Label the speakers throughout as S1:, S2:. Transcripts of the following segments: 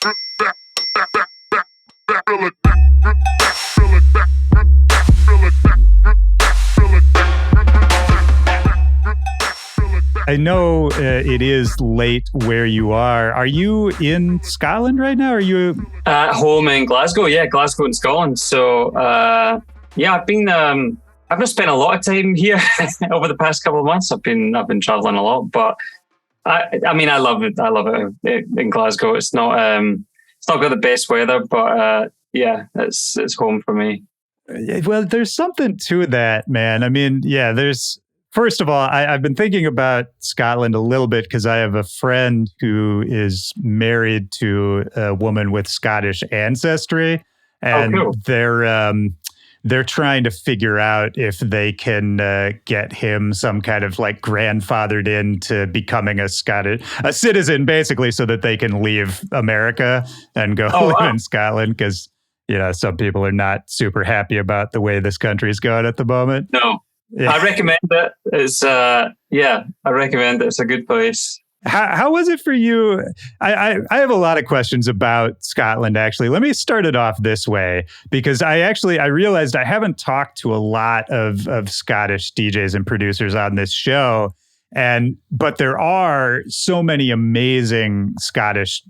S1: I know it is late where you are. Are you in Scotland right now? Are you
S2: at home in Glasgow? Yeah, Glasgow in Scotland. So yeah, I've not spent a lot of time here over the past couple of months. I've been traveling a lot, but I mean I love it. I love it in Glasgow. It's not got the best weather, but yeah, it's home for me.
S1: Well, there's something to that, man. I mean, yeah, first of all, I've been thinking about Scotland a little bit because I have a friend who is married to a woman with Scottish ancestry, and
S2: cool.
S1: they're trying to figure out if they can get him some kind of like grandfathered into becoming a citizen, basically, so that they can leave America and go live in Scotland because, some people are not super happy about the way this country's going at the moment.
S2: No. Yeah. I recommend it. It's I recommend it. It's a good place.
S1: How was it for you? I have a lot of questions about Scotland, actually. Let me start it off this way, because I realized I haven't talked to a lot of Scottish DJs and producers on this show. But there are so many amazing Scottish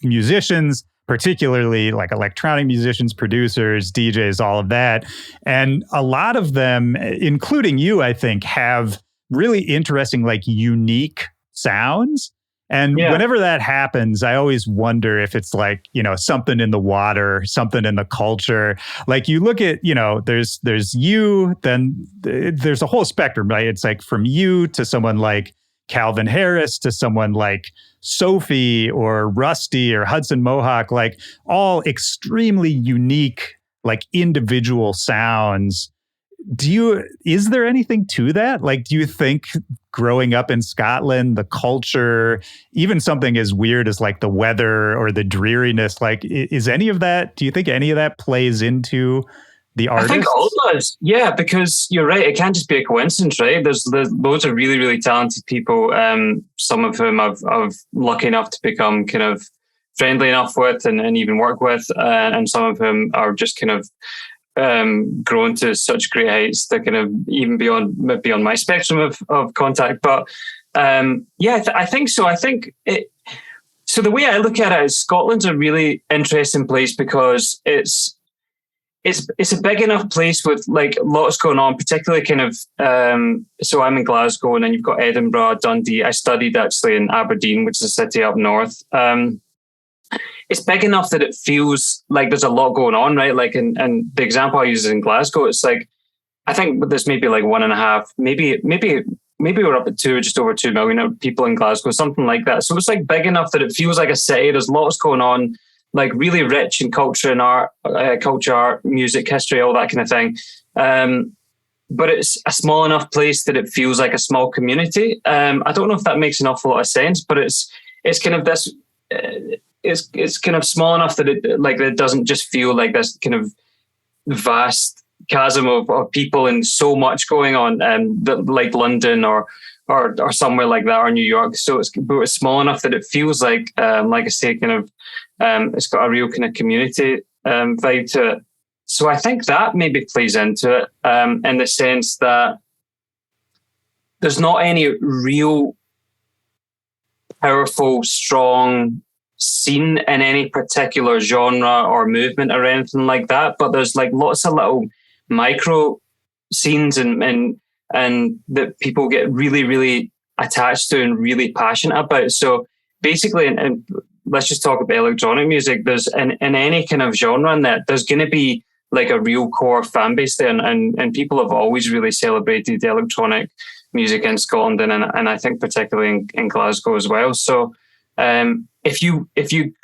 S1: musicians, particularly like electronic musicians, producers, DJs, all of that. And a lot of them, including you, I think, have really interesting, like unique sounds. And whenever that happens, I always wonder if it's like, something in the water, something in the culture. Like you look at, there's you, then there's a whole spectrum, right? It's like from you to someone like Calvin Harris to someone like Sophie or Rusty or Hudson Mohawk, like all extremely unique, like individual sounds. Is there anything to that? Like, do you think growing up in Scotland, the culture, even something as weird as like the weather or the dreariness, like is any of that, do you think any of that plays into the artist?
S2: I think all does. Yeah, because you're right. It can't just be a coincidence, right? There's loads of really, really talented people. Some of whom I've lucky enough to become kind of friendly enough with and even work with. And some of whom are just kind of grown to such great heights that kind of even beyond my spectrum of contact. But I think so. I think so the way I look at it is Scotland's a really interesting place because it's a big enough place with like lots going on, particularly kind of, so I'm in Glasgow and then you've got Edinburgh, Dundee. I studied actually in Aberdeen, which is a city up north. It's big enough that it feels like there's a lot going on, right? Like, and the example I use is in Glasgow. It's like, I think there's maybe like 1.5, maybe we're up at just over 2 million people in Glasgow, something like that. So it's like big enough that it feels like a city. There's lots going on, like really rich in culture and art, music, history, all that kind of thing. But it's a small enough place that it feels like a small community. I don't know if that makes an awful lot of sense, but it's kind of this. It's kind of small enough that it doesn't just feel like this kind of vast chasm of people and so much going on, that like London or somewhere like that, or New It's small enough that it feels like I say, kind of it's got a real kind of community vibe to it. So I think that maybe plays into it in the sense that there's not any real powerful, strong scene in any particular genre or movement or anything like that, but there's like lots of little micro scenes and that people get really, really attached to and really passionate about. So basically, and let's just talk about electronic music. There's in any kind of genre in that there's going to be like a real core fan base there, and people have always really celebrated the electronic music in Scotland and I think particularly in Glasgow as well. So if you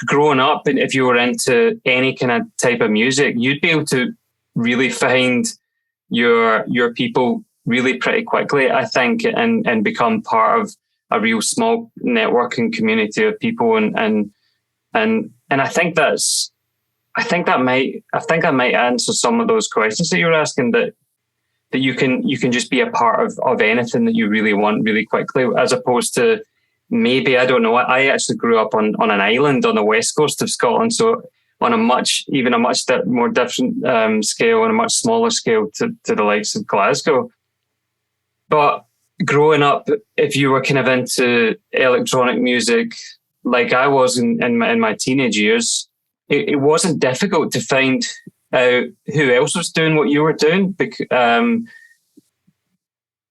S2: growing up and if you were into any kind of type of music, you'd be able to really find your people really pretty quickly, I think, and become part of a real small networking community of people and I think that might answer some of those questions that you were asking, that you can just be a part of anything that you really want really quickly, as opposed to maybe, I don't know. I actually grew up on an island on the west coast of Scotland, so on a much more different scale, on a much smaller scale to the likes of Glasgow. But growing up, if you were kind of into electronic music, like I was in my teenage years, it wasn't difficult to find out who else was doing what you were doing,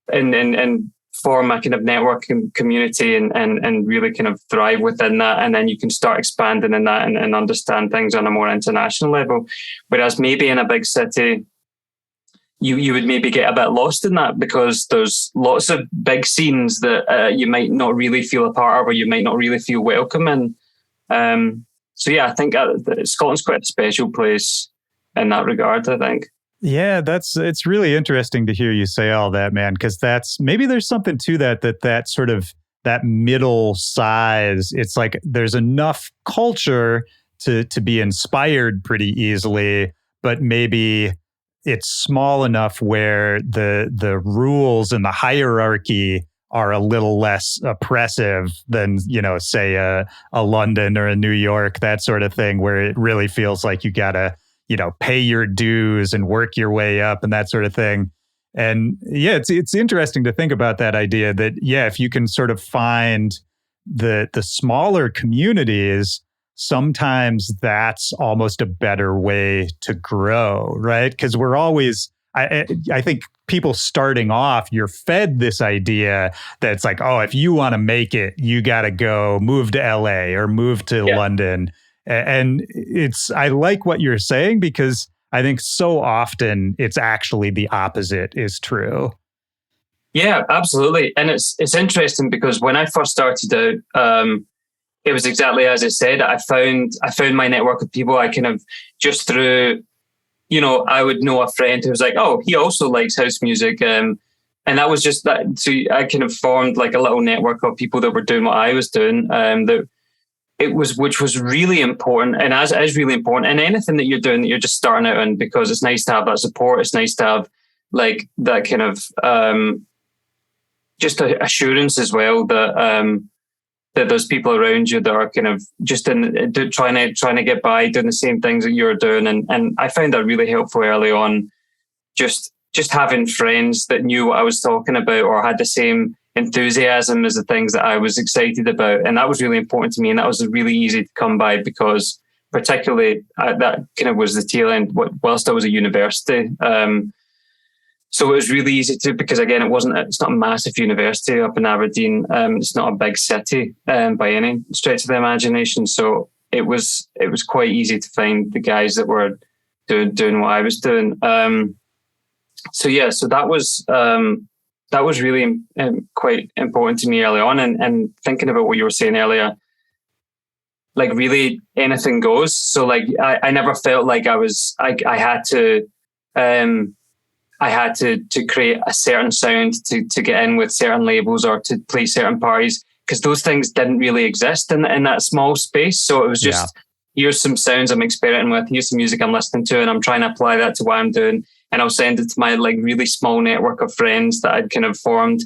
S2: and form a kind of network and community and really kind of thrive within that. And then you can start expanding in that and understand things on a more international level. Whereas maybe in a big city, you would maybe get a bit lost in that, because there's lots of big scenes that you might not really feel a part of, or you might not really feel welcome in. So yeah, I think Scotland's quite a special place in that regard, I think.
S1: Yeah, it's really interesting to hear you say all that, man, because maybe there's something to that sort of that middle size. It's like there's enough culture to be inspired pretty easily, but maybe it's small enough where the rules and the hierarchy are a little less oppressive than, say a London or a New York, that sort of thing, where it really feels like you gotta pay your dues and work your way up and that sort of thing. And yeah, it's interesting to think about that idea that, yeah, if you can sort of find the smaller communities, sometimes that's almost a better way to grow, right? Because we're always, I think people starting off, you're fed this idea that's like, oh, if you want to make it, you got to go move to LA or move to London. And I like what you're saying, because I think so often it's actually the opposite is true.
S2: Yeah, absolutely. And it's interesting, because when I first started out, it was exactly as I said. I found my network of people I kind of just through, I would know a friend who was like, oh, he also likes house music. And that was just that. So I kind of formed like a little network of people that were doing what I was doing. Which was really important, and as is really important in anything that you're doing that you're just starting out in, because it's nice to have that support. It's nice to have like that kind of just assurance as well that that there's people around you that are kind of just trying to get by, doing the same things that you're doing, and I found that really helpful early on. Just having friends that knew what I was talking about or had the same enthusiasm as the things that I was excited about. And that was really important to me. And that was really easy to come by, because particularly that kind of was the tail end whilst I was at university. So it was really easy to, because again, it's not a massive university up in Aberdeen. It's not a big city by any stretch of the imagination. So it was quite easy to find the guys that were doing what I was doing. So that was really quite important to me early on. And thinking about what you were saying earlier, like really anything goes. So like I never felt like I had to create a certain sound to get in with certain labels or to play certain parties, because those things didn't really exist in that small space. So it was just, here's some sounds I'm experimenting with, here's some music I'm listening to, and I'm trying to apply that to what I'm doing. And I'll send it to my like really small network of friends that I'd kind of formed.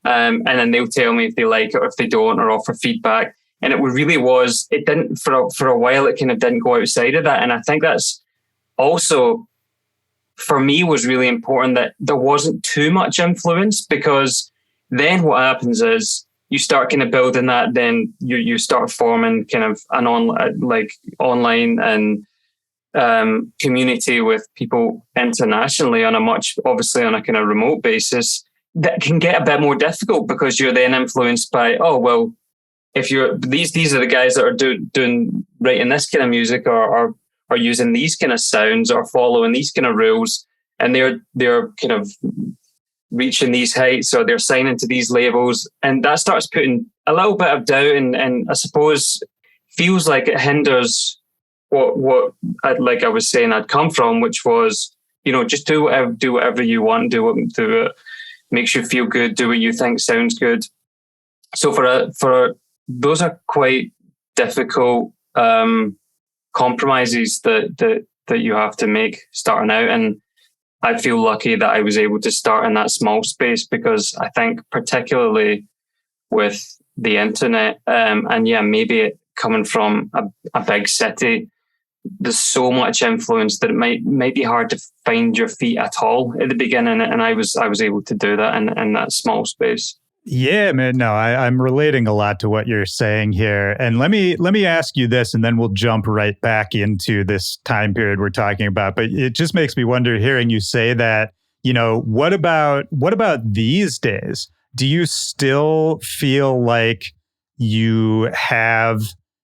S2: And then they'll tell me if they like it or if they don't, or offer feedback. And it didn't, for a while, it kind of didn't go outside of that. And I think that's also, for me, was really important that there wasn't too much influence, because then what happens is you start kind of building that, then you start forming kind of an online and community with people internationally on a kind of remote basis. That can get a bit more difficult, because you're then influenced by, oh, well, if you're these are the guys that are doing writing this kind of music or using these kind of sounds or following these kind of rules, and they're kind of reaching these heights, or they're signing to these labels, and that starts putting a little bit of doubt and I suppose feels like it hinders what like I was saying I'd come from, which was, just do whatever you want, do what makes you feel good, do what you think sounds good. So for those are quite difficult compromises that you have to make starting out, and I feel lucky that I was able to start in that small space, because I think particularly with the internet. And yeah, maybe coming from a big city, there's so much influence that it might be hard to find your feet at all at the beginning. And I was able to do that in that small space.
S1: Yeah, man. No, I'm relating a lot to what you're saying here. And let me ask you this, and then we'll jump right back into this time period we're talking about. But it just makes me wonder, hearing you say that, what about these days? Do you still feel like you have,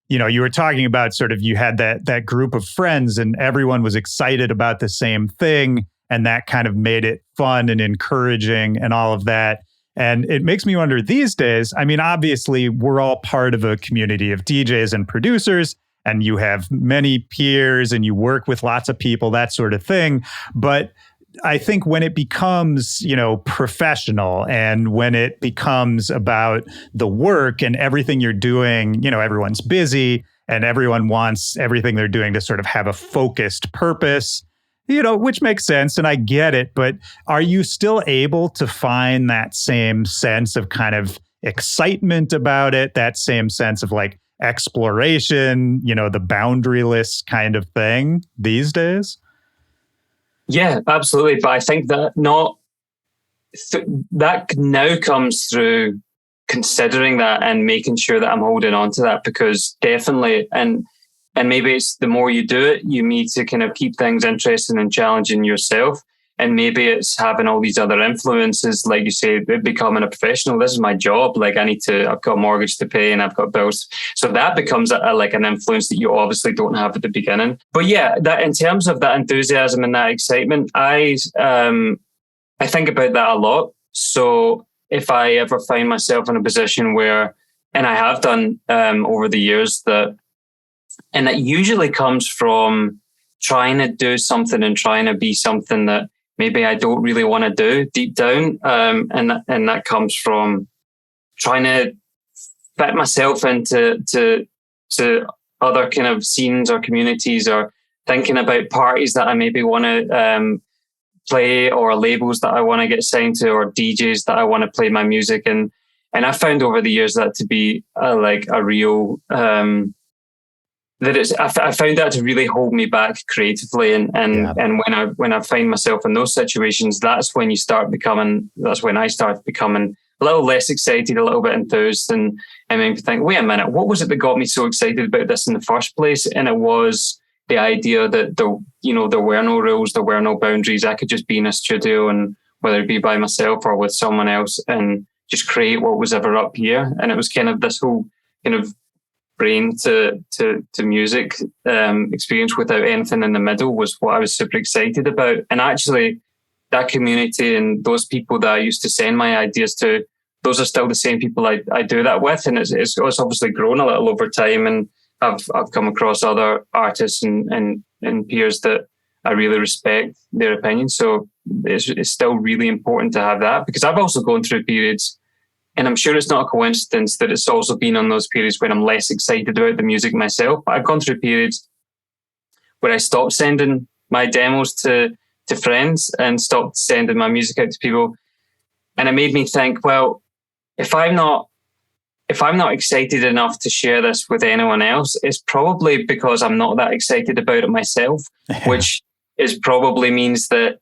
S1: you were talking about sort of, you had that group of friends and everyone was excited about the same thing, and that kind of made it fun and encouraging and all of that. And it makes me wonder these days, I mean, obviously, we're all part of a community of DJs and producers, and you have many peers and you work with lots of people, that sort of thing. But I think when it becomes, professional, and when it becomes about the work and everything you're doing, everyone's busy and everyone wants everything they're doing to sort of have a focused purpose, which makes sense, and I get it. But are you still able to find that same sense of kind of excitement about it, that same sense of like exploration, the boundaryless kind of thing these days?
S2: Yeah, absolutely. But I think that that now comes through considering that and making sure that I'm holding on to that, because definitely, and maybe it's the more you do it, you need to kind of keep things interesting and challenging yourself. And maybe it's having all these other influences, like you say, becoming a professional. This is my job. Like I've got a mortgage to pay and I've got bills. So that becomes like an influence that you obviously don't have at the beginning. But yeah, that in terms of that enthusiasm and that excitement, I think about that a lot. So if I ever find myself in a position where, and I have done over the years, and that usually comes from trying to do something and trying to be something that maybe I don't really want to do deep down. And that comes from trying to fit myself into other kind of scenes or communities, or thinking about parties that I maybe want to play, or labels that I want to get signed to, or DJs that I want to play my music. And I found over the years that to be a real... I found that to really hold me back creatively, and when I find myself in those situations, that's when I start becoming a little less excited, a little bit enthused, and maybe think, wait a minute, what was it that got me so excited about this in the first place? And it was the idea that there were no rules, there were no boundaries. I could just be in a studio, and whether it be by myself or with someone else, and just create what was ever up here. And it was kind of this whole kind of brain to music experience without anything in the middle was what I was super excited about. And actually, that community and those people that I used to send my ideas to, those are still the same people I do that with. And it's obviously grown a little over time, and I've come across other artists and peers that I really respect their opinions. So it's still really important to have that, because I've also gone through periods, and I'm sure it's not a coincidence that it's also been on those periods when I'm less excited about the music myself. But I've gone through periods where I stopped sending my demos to friends and stopped sending my music out to people. And it made me think, well, if I'm not excited enough to share this with anyone else, it's probably because I'm not that excited about it myself, which is probably means that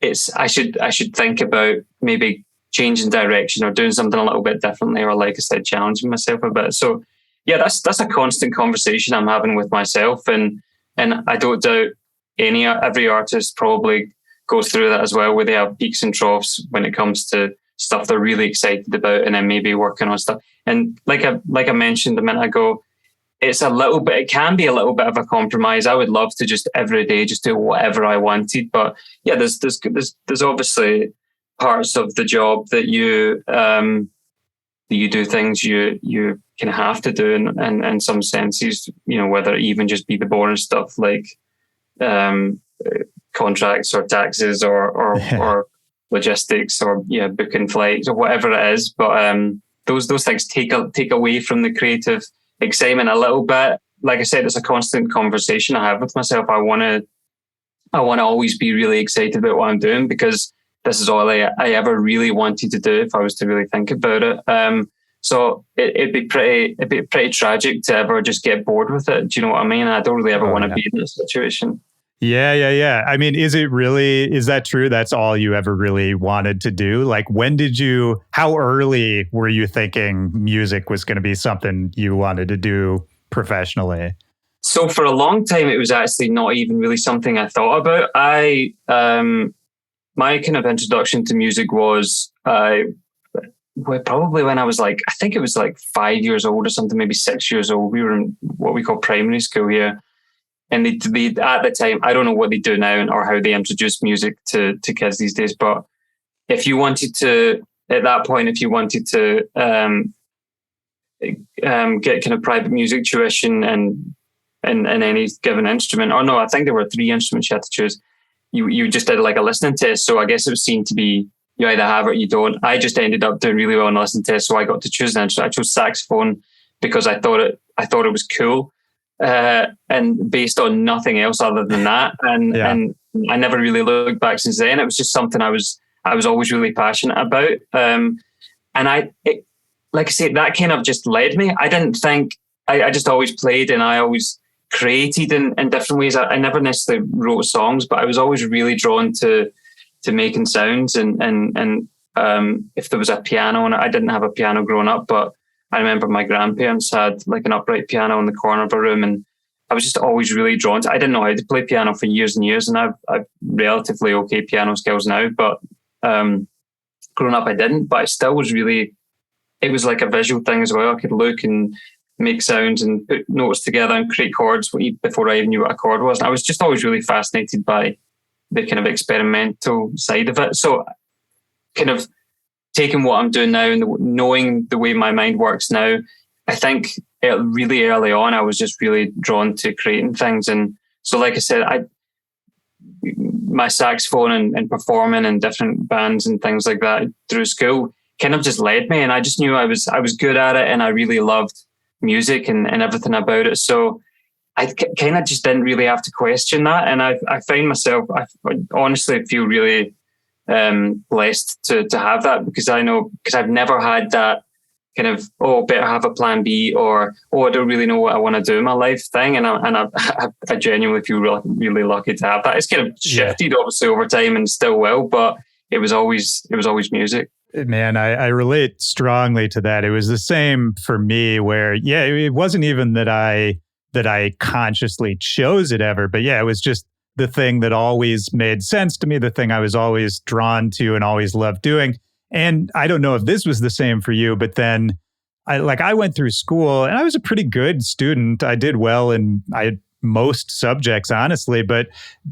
S2: I should think about maybe changing direction or doing something a little bit differently, or like I said, challenging myself a bit. So yeah, that's a constant conversation I'm having with myself, and I don't doubt every artist probably goes through that as well, where they have peaks and troughs when it comes to stuff they're really excited about, and then maybe working on stuff. And like I mentioned a minute ago, it can be a little bit of a compromise. I would love to just every day just do whatever I wanted, but yeah, there's obviously parts of the job that you do things you kind of have to do in some senses, whether it even just be the boring stuff like contracts or taxes or logistics or booking flights or whatever it is. But those things take away from the creative excitement a little bit. Like I said, it's a constant conversation I have with myself. I want to always be really excited about what I'm doing, because this is all I ever really wanted to do if I was to really think about it. So it'd be pretty tragic to ever just get bored with it. Do you know what I mean? I don't really ever want to be in this situation.
S1: Yeah. I mean, is that true? That's all you ever really wanted to do? Like, how early were you thinking music was going to be something you wanted to do professionally?
S2: So for a long time, it was actually not even really something I thought about. My kind of introduction to music was probably when I was I think it was 5 years old or something, maybe 6 years old. We were in what we call primary school here. And they at the time, I don't know what they do now or how they introduce music to kids these days. But if you wanted to, at that point, if you wanted to get kind of private music tuition and any given instrument, or no, I think there were 3 instruments you had to choose. You just did a listening test. So I guess it was seen to be you either have it or you don't. I just ended up doing really well on the listening test, so I got to choose an instrument. I chose saxophone because I thought it was cool. And based on nothing else other than that, and I never really looked back since then. It was just something I was always really passionate about, and like I say, that kind of just led me. I didn't think I just always played, and I always created in different ways. I never necessarily wrote songs, but I was always really drawn to making sounds, and if there was a piano, and I didn't have a piano growing up, but I remember my grandparents had an upright piano in the corner of a room, and I was just always really drawn to it. I didn't know how to play piano for years and years, and I've relatively okay piano skills now, but growing up I didn't. But I still was it was like a visual thing as well. I could look and make sounds and put notes together and create chords before I even knew what a chord was. And I was just always really fascinated by the kind of experimental side of it. So kind of taking what I'm doing now and knowing the way my mind works now, I think really early on, I was just really drawn to creating things. And so, like I said, my saxophone and performing in different bands and things like that through school kind of just led me. And I just knew I was good at it, and I really loved music and everything about it. So I kind of just didn't really have to question that. And I find myself, I honestly feel really blessed to have that, because I've never had that kind of, better have a plan B, or I don't really know what I want to do in my life thing. And I genuinely feel really, really lucky to have that. It's kind of shifted obviously over time and still will, but it was always music.
S1: Man, I relate strongly to that. It was the same for me, where it wasn't even that I consciously chose it ever, but it was just the thing that always made sense to me, the thing I was always drawn to and always loved doing. And I don't know if this was the same for you, but then I went through school and I was a pretty good student. I did well in most subjects, honestly, but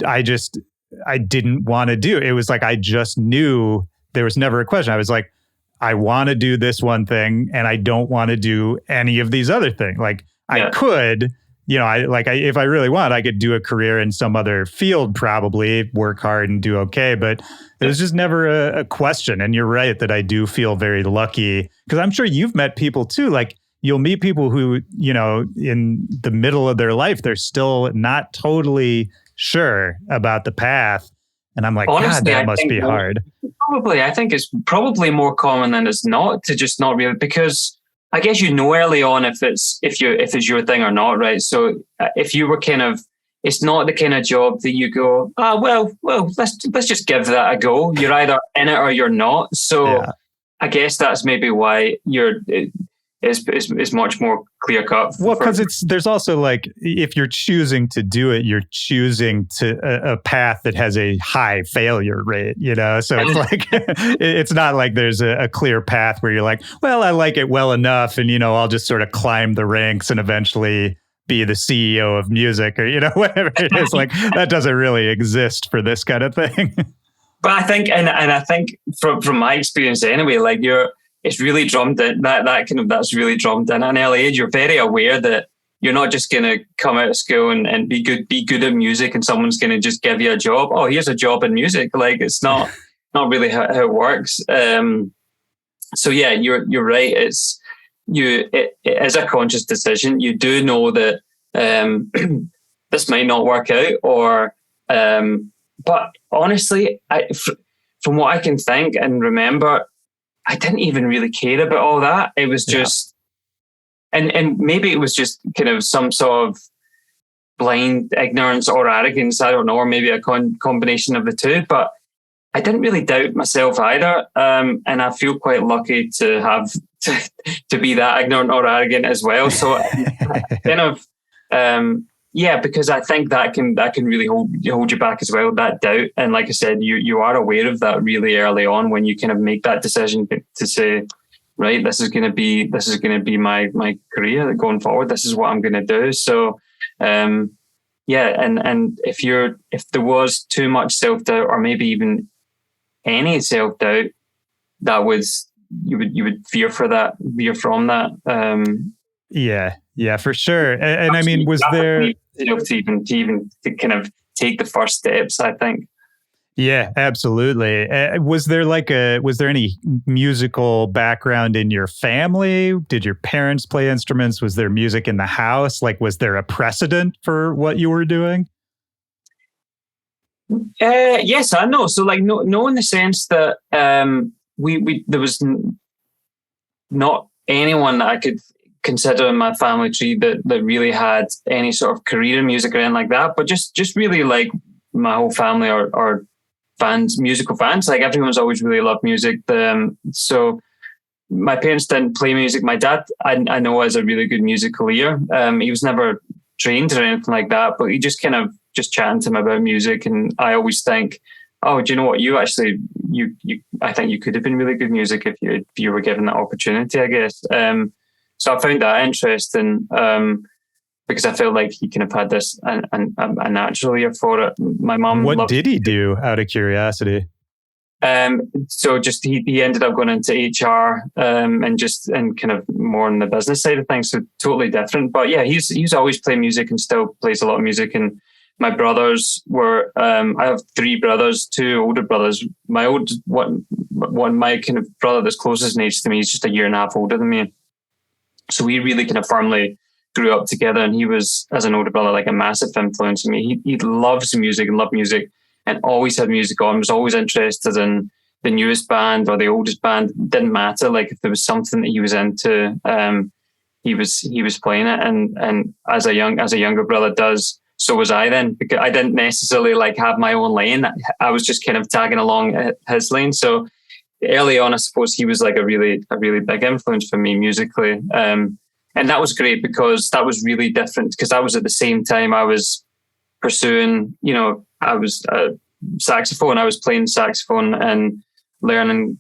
S1: I didn't want to do it. It was I just knew there was never a question. I was like, I want to do this one thing and I don't want to do any of these other things. I could, if I really want, I could do a career in some other field, probably work hard and do okay. But it was just never a question. And you're right that I do feel very lucky, because I'm sure you've met people too. You'll meet people who, in the middle of their life, they're still not totally sure about the path. And I'm like, honestly, God, that must be hard.
S2: I think it's probably more common than it's not to just not really, because I guess early on if it's your thing or not, right? So if you were it's not the kind of job that you go, well, let's just give that a go. You're either in it or you're not. So I guess that's maybe why it's much more clear cut.
S1: Well, because there's also if you're choosing to do it, you're choosing to a path that has a high failure rate, So it's it's not like there's a clear path where you're like, well, I like it well enough, and I'll just sort of climb the ranks and eventually be the CEO of music, or whatever it is. That doesn't really exist for this kind of thing.
S2: But I think, and I think from my experience anyway, it's really drummed in that's really drummed in at an early age. You're very aware that you're not just going to come out of school and be good at music and someone's going to just give you a job. Oh, here's a job in music. It's not really how it works. So yeah, you're right. It is a conscious decision. You do know that this might not work out, or but honestly, from what I can think and remember, I didn't even really care about all that. It was just, and maybe it was just kind of some sort of blind ignorance or arrogance. I don't know, or maybe a combination of the two. But I didn't really doubt myself either, and I feel quite lucky to have to be that ignorant or arrogant as well. So kind of, because I think that can really hold you back as well. That doubt, and like I said, you are aware of that really early on when you kind of make that decision to say, right, this is going to be my career going forward. This is what I'm going to do. So. And if there was too much self-doubt, or maybe even any self-doubt, you would fear from that.
S1: Yeah, for sure. And I mean, was there
S2: to kind of take the first steps, I think.
S1: Yeah, absolutely. Was there any musical background in your family? Did your parents play instruments? Was there music in the house? Like, was there a precedent for what you were doing?
S2: Yes, I know. So, like, no, in the sense that we there was not anyone that I could consider in my family tree that really had any sort of career in music or anything like that. But just really, like, my whole family are musical fans. Like, everyone's always really loved music. So my parents didn't play music. My dad, I know, is a really good musical ear. He was never trained or anything like that, but he just kind of chatting to him about music. And I always think, oh, do you know what? I think you could have been really good music if you were given that opportunity, I guess. So I found that interesting. Because I felt like he kind of had this a natural ear for it. My mum.
S1: What did he do, out of curiosity?
S2: So just he ended up going into HR and kind of more on the business side of things. So totally different. But yeah, he's always played music and still plays a lot of music. And my brothers were. I have three brothers, two older brothers. My my kind of brother that's closest in age to me is just a year and a half older than me. So we really kind of firmly grew up together, and he was, as an older brother, like a massive influence on me. He loves music and loved music and always had music on, was always interested in the newest band or the oldest band. It didn't matter. Like, if there was something that he was into, he was playing it. And as a younger brother does, so was I then, because I didn't necessarily like have my own lane. I was just kind of tagging along his lane. So early on, I suppose he was like a really big influence for me musically. And that was great because that was really different, because that was at the same time I was pursuing, I was saxophone. I was playing saxophone and learning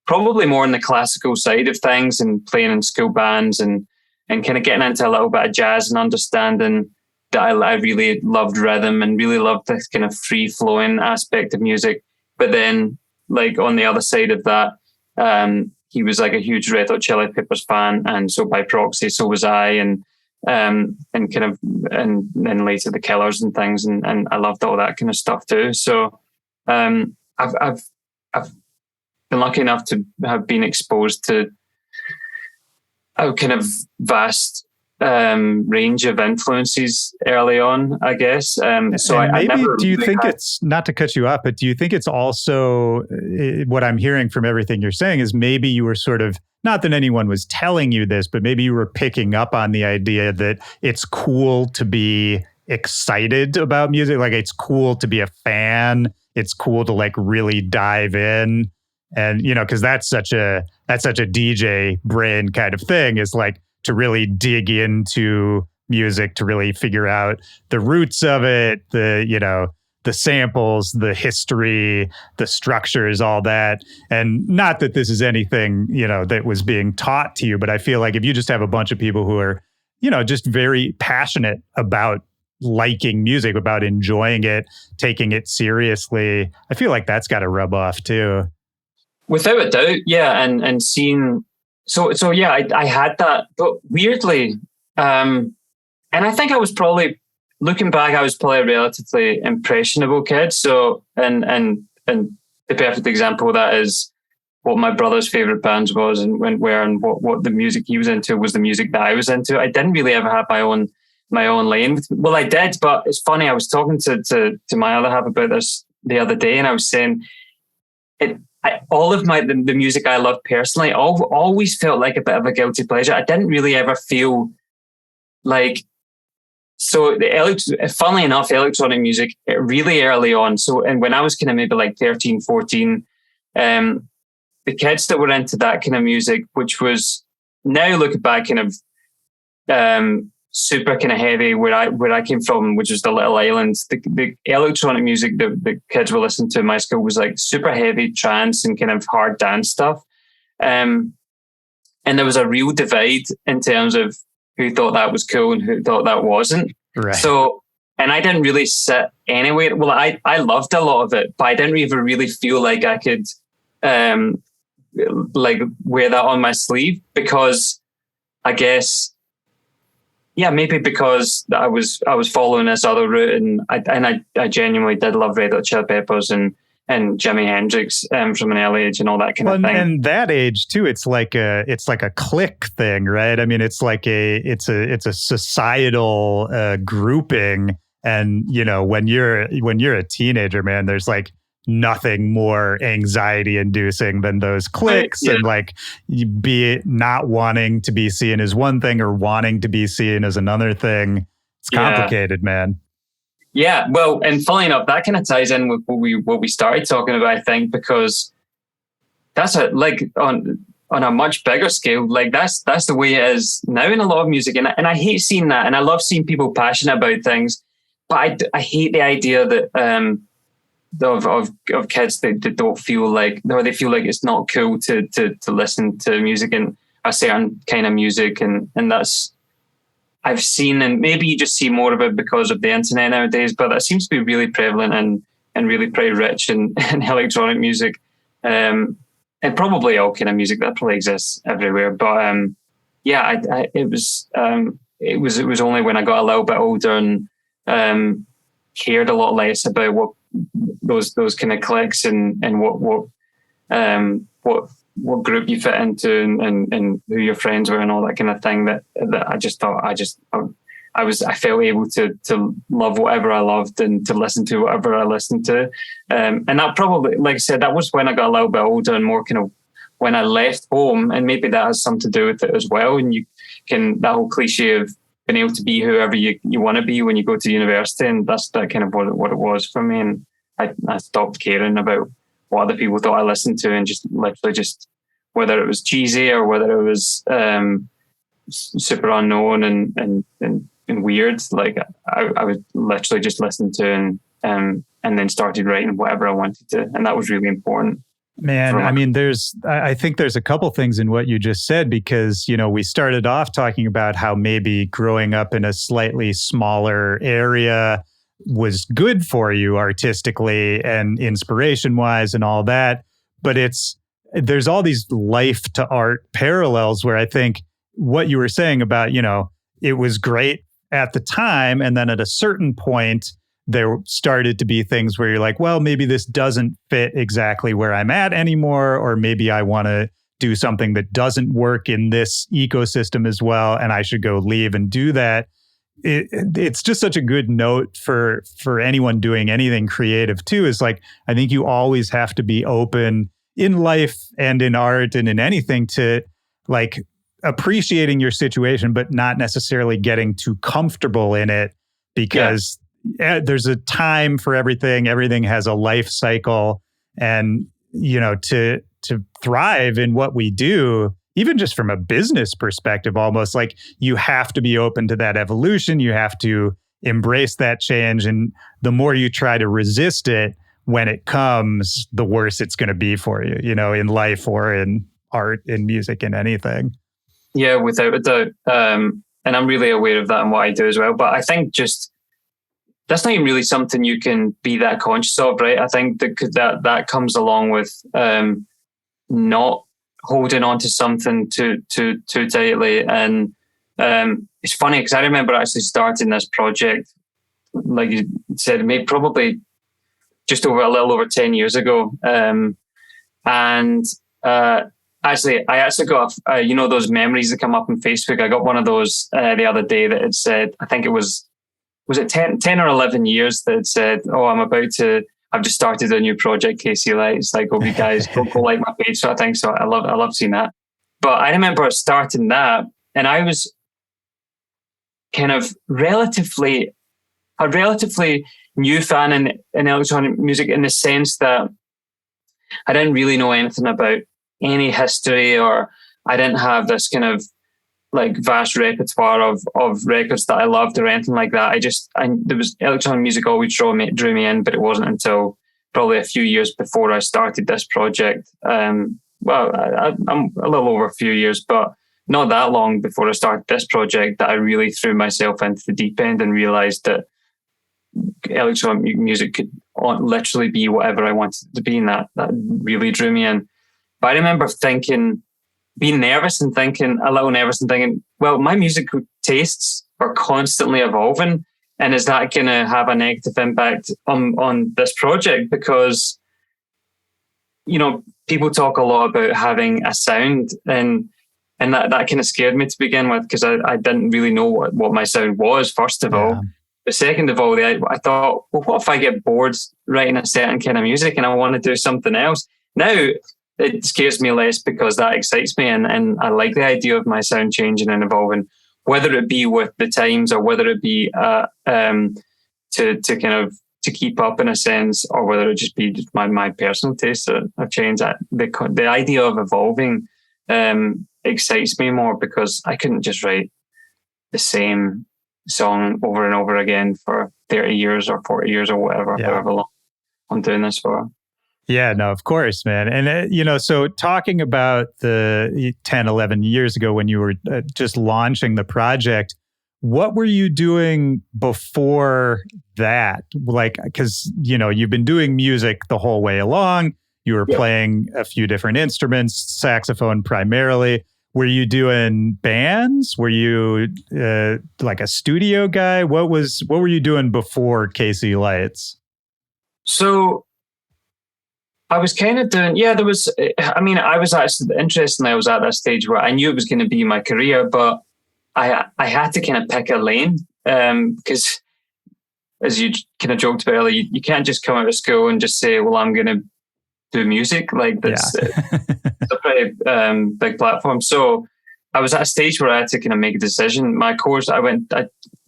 S2: probably more on the classical side of things, and playing in school bands and kind of getting into a little bit of jazz and understanding that I really loved rhythm and really loved this kind of free flowing aspect of music. But then, like, on the other side of that, he was like a huge Red Hot Chili Peppers fan, and so by proxy, so was I, and then later the Killers and things, and I loved all that kind of stuff too. So I've been lucky enough to have been exposed to a kind of vast range of influences early on, I guess. So I never.
S1: Do you think it's, not to cut you off, but do you think it's also what I'm hearing from everything you're saying is maybe you were sort of, not that anyone was telling you this, but maybe you were picking up on the idea that it's cool to be excited about music. Like, it's cool to be a fan. It's cool to like really dive in. And, because that's such a DJ brain kind of thing, is like, to really dig into music, to really figure out the roots of it, the samples, the history, the structures, all that. And not that this is anything, that was being taught to you, but I feel like if you just have a bunch of people who are, just very passionate about liking music, about enjoying it, taking it seriously, I feel like that's got to rub off too.
S2: Without a doubt, yeah. And seeing, So yeah, I had that, but weirdly, and I think I was probably, looking back, I was probably a relatively impressionable kid. So, and the perfect example of that is what my brother's favorite bands was, and what the music he was into was the music that I was into. I didn't really ever have my own lane. Well, I did, but it's funny. I was talking to my other half about this the other day, and I was saying all of the music I loved personally always felt like a bit of a guilty pleasure. I didn't really ever feel like, so funnily enough, electronic music really early on. So, and when I was kind of maybe like 13, 14, the kids that were into that kind of music, which was now looking back kind of super kind of heavy where I came from, which was the little islands. The electronic music that the kids were listening to in my school was like super heavy trance and kind of hard dance stuff. And there was a real divide in terms of who thought that was cool and who thought that wasn't.
S1: Right.
S2: So, and I didn't really sit anyway. Well, I loved a lot of it, but I didn't even really feel like I could like wear that on my sleeve, because I guess, yeah, maybe because I was following this other route, and I genuinely did love Red Hot Chili Peppers and Jimi Hendrix from an early age and all that kind of thing.
S1: And that age too, it's like a clique thing, right? I mean, it's like it's a societal grouping, and you know, when you're a teenager, man, there's like nothing more anxiety inducing than those cliques. Yeah. And like, be it not wanting to be seen as one thing or wanting to be seen as another thing. It's complicated, man.
S2: Yeah, well, and funnily enough, that kind of ties in with what we started talking about, I think, because that's on a much bigger scale. Like that's the way it is now in a lot of music, and I hate seeing that, and I love seeing people passionate about things, but I hate the idea that of kids that don't feel like, or they feel like it's not cool to listen to music and a certain kind of music, and that's. I've seen, and maybe you just see more of it because of the internet nowadays, but that seems to be really prevalent and really pretty rich in electronic music, and probably all kind of music that probably exists everywhere. But it was only when I got a little bit older and cared a lot less about what those kind of cliques and what group you fit into and who your friends were and all that kind of thing that I just thought I felt able to love whatever I loved and to listen to whatever I listened to. And that probably, like I said, that was when I got a little bit older and more kind of when I left home, and maybe that has something to do with it as well. And you can, that whole cliche of being able to be whoever you want to be when you go to university. And that's that kind of what it was for me. And I stopped caring about what other people thought I listened to, and just literally just whether it was cheesy or whether it was super unknown and weird. Like I would literally just listen to and then started writing whatever I wanted to, and that was really important.
S1: Man, I mean, I think there's a couple things in what you just said, because, you know, we started off talking about how maybe growing up in a slightly smaller area was good for you artistically and inspiration wise and all that. But there's all these life to art parallels where I think what you were saying about, you know, it was great at the time, and then at a certain point, there started to be things where you're like, well, maybe this doesn't fit exactly where I'm at anymore, or maybe I want to do something that doesn't work in this ecosystem as well, and I should go leave and do that. It's just such a good note for anyone doing anything creative too, is like, I think you always have to be open in life and in art and in anything to like appreciating your situation, but not necessarily getting too comfortable in it, because there's a time for everything. Everything has a life cycle, and, you know, to thrive in what we do, even just from a business perspective, almost like you have to be open to that evolution. You have to embrace that change. And the more you try to resist it, when it comes, the worse it's going to be for you, you know, in life or in art, in music, in anything.
S2: Yeah, without a doubt. And I'm really aware of that in what I do as well. But I think just, that's not even really something you can be that conscious of, right? I think that comes along with not holding on to something too tightly. And it's funny because I remember actually starting this project, like you said, maybe probably just a little over 10 years ago. Actually, I actually got, you know, those memories that come up on Facebook. I got one of those the other day that had said, I think it was it 10 or 11 years that had said, oh, I've just started a new project, Casey Lights. Like, hope you guys go like my page sort of thing. So I love seeing that. But I remember starting that, and I was kind of a relatively new fan in electronic music, in the sense that I didn't really know anything about any history, or I didn't have this kind of like vast repertoire of records that I loved or anything like that. There was electronic music always drew me in, but it wasn't until probably a few years before I started this project. I'm a little over a few years, but not that long before I started this project, that I really threw myself into the deep end and realized that electronic music could literally be whatever I wanted it to be, and that really drew me in. But I remember being nervous and thinking, well, my musical tastes are constantly evolving, and is that going to have a negative impact on this project? Because, you know, people talk a lot about having a sound, and that kind of scared me to begin with, because I didn't really know what my sound was, first of all. But second of all, I thought, well, what if I get bored writing a certain kind of music and I want to do something else? Now, it scares me less because that excites me, and I like the idea of my sound changing and evolving, whether it be with the times or whether it be to keep up in a sense, or whether it just be just my personal tastes that have changed. The idea of evolving excites me more, because I couldn't just write the same song over and over again for 30 years or 40 years or whatever, however long I'm doing this for.
S1: Yeah, no, of course, man. And, so talking about the 10, 11 years ago when you were just launching the project, what were you doing before that? Like, because, you've been doing music the whole way along. You were playing a few different instruments, saxophone primarily. Were you doing bands? Were you like a studio guy? What were you doing before Casey Lights?
S2: So I was kind of doing, I was actually, interestingly, I was at that stage where I knew it was going to be my career, but I had to kind of pick a lane, because as you kind of joked about earlier, you can't just come out of school and just say, well, I'm going to do music. Like that's it's a pretty big platform. So I was at a stage where I had to kind of make a decision. My course, I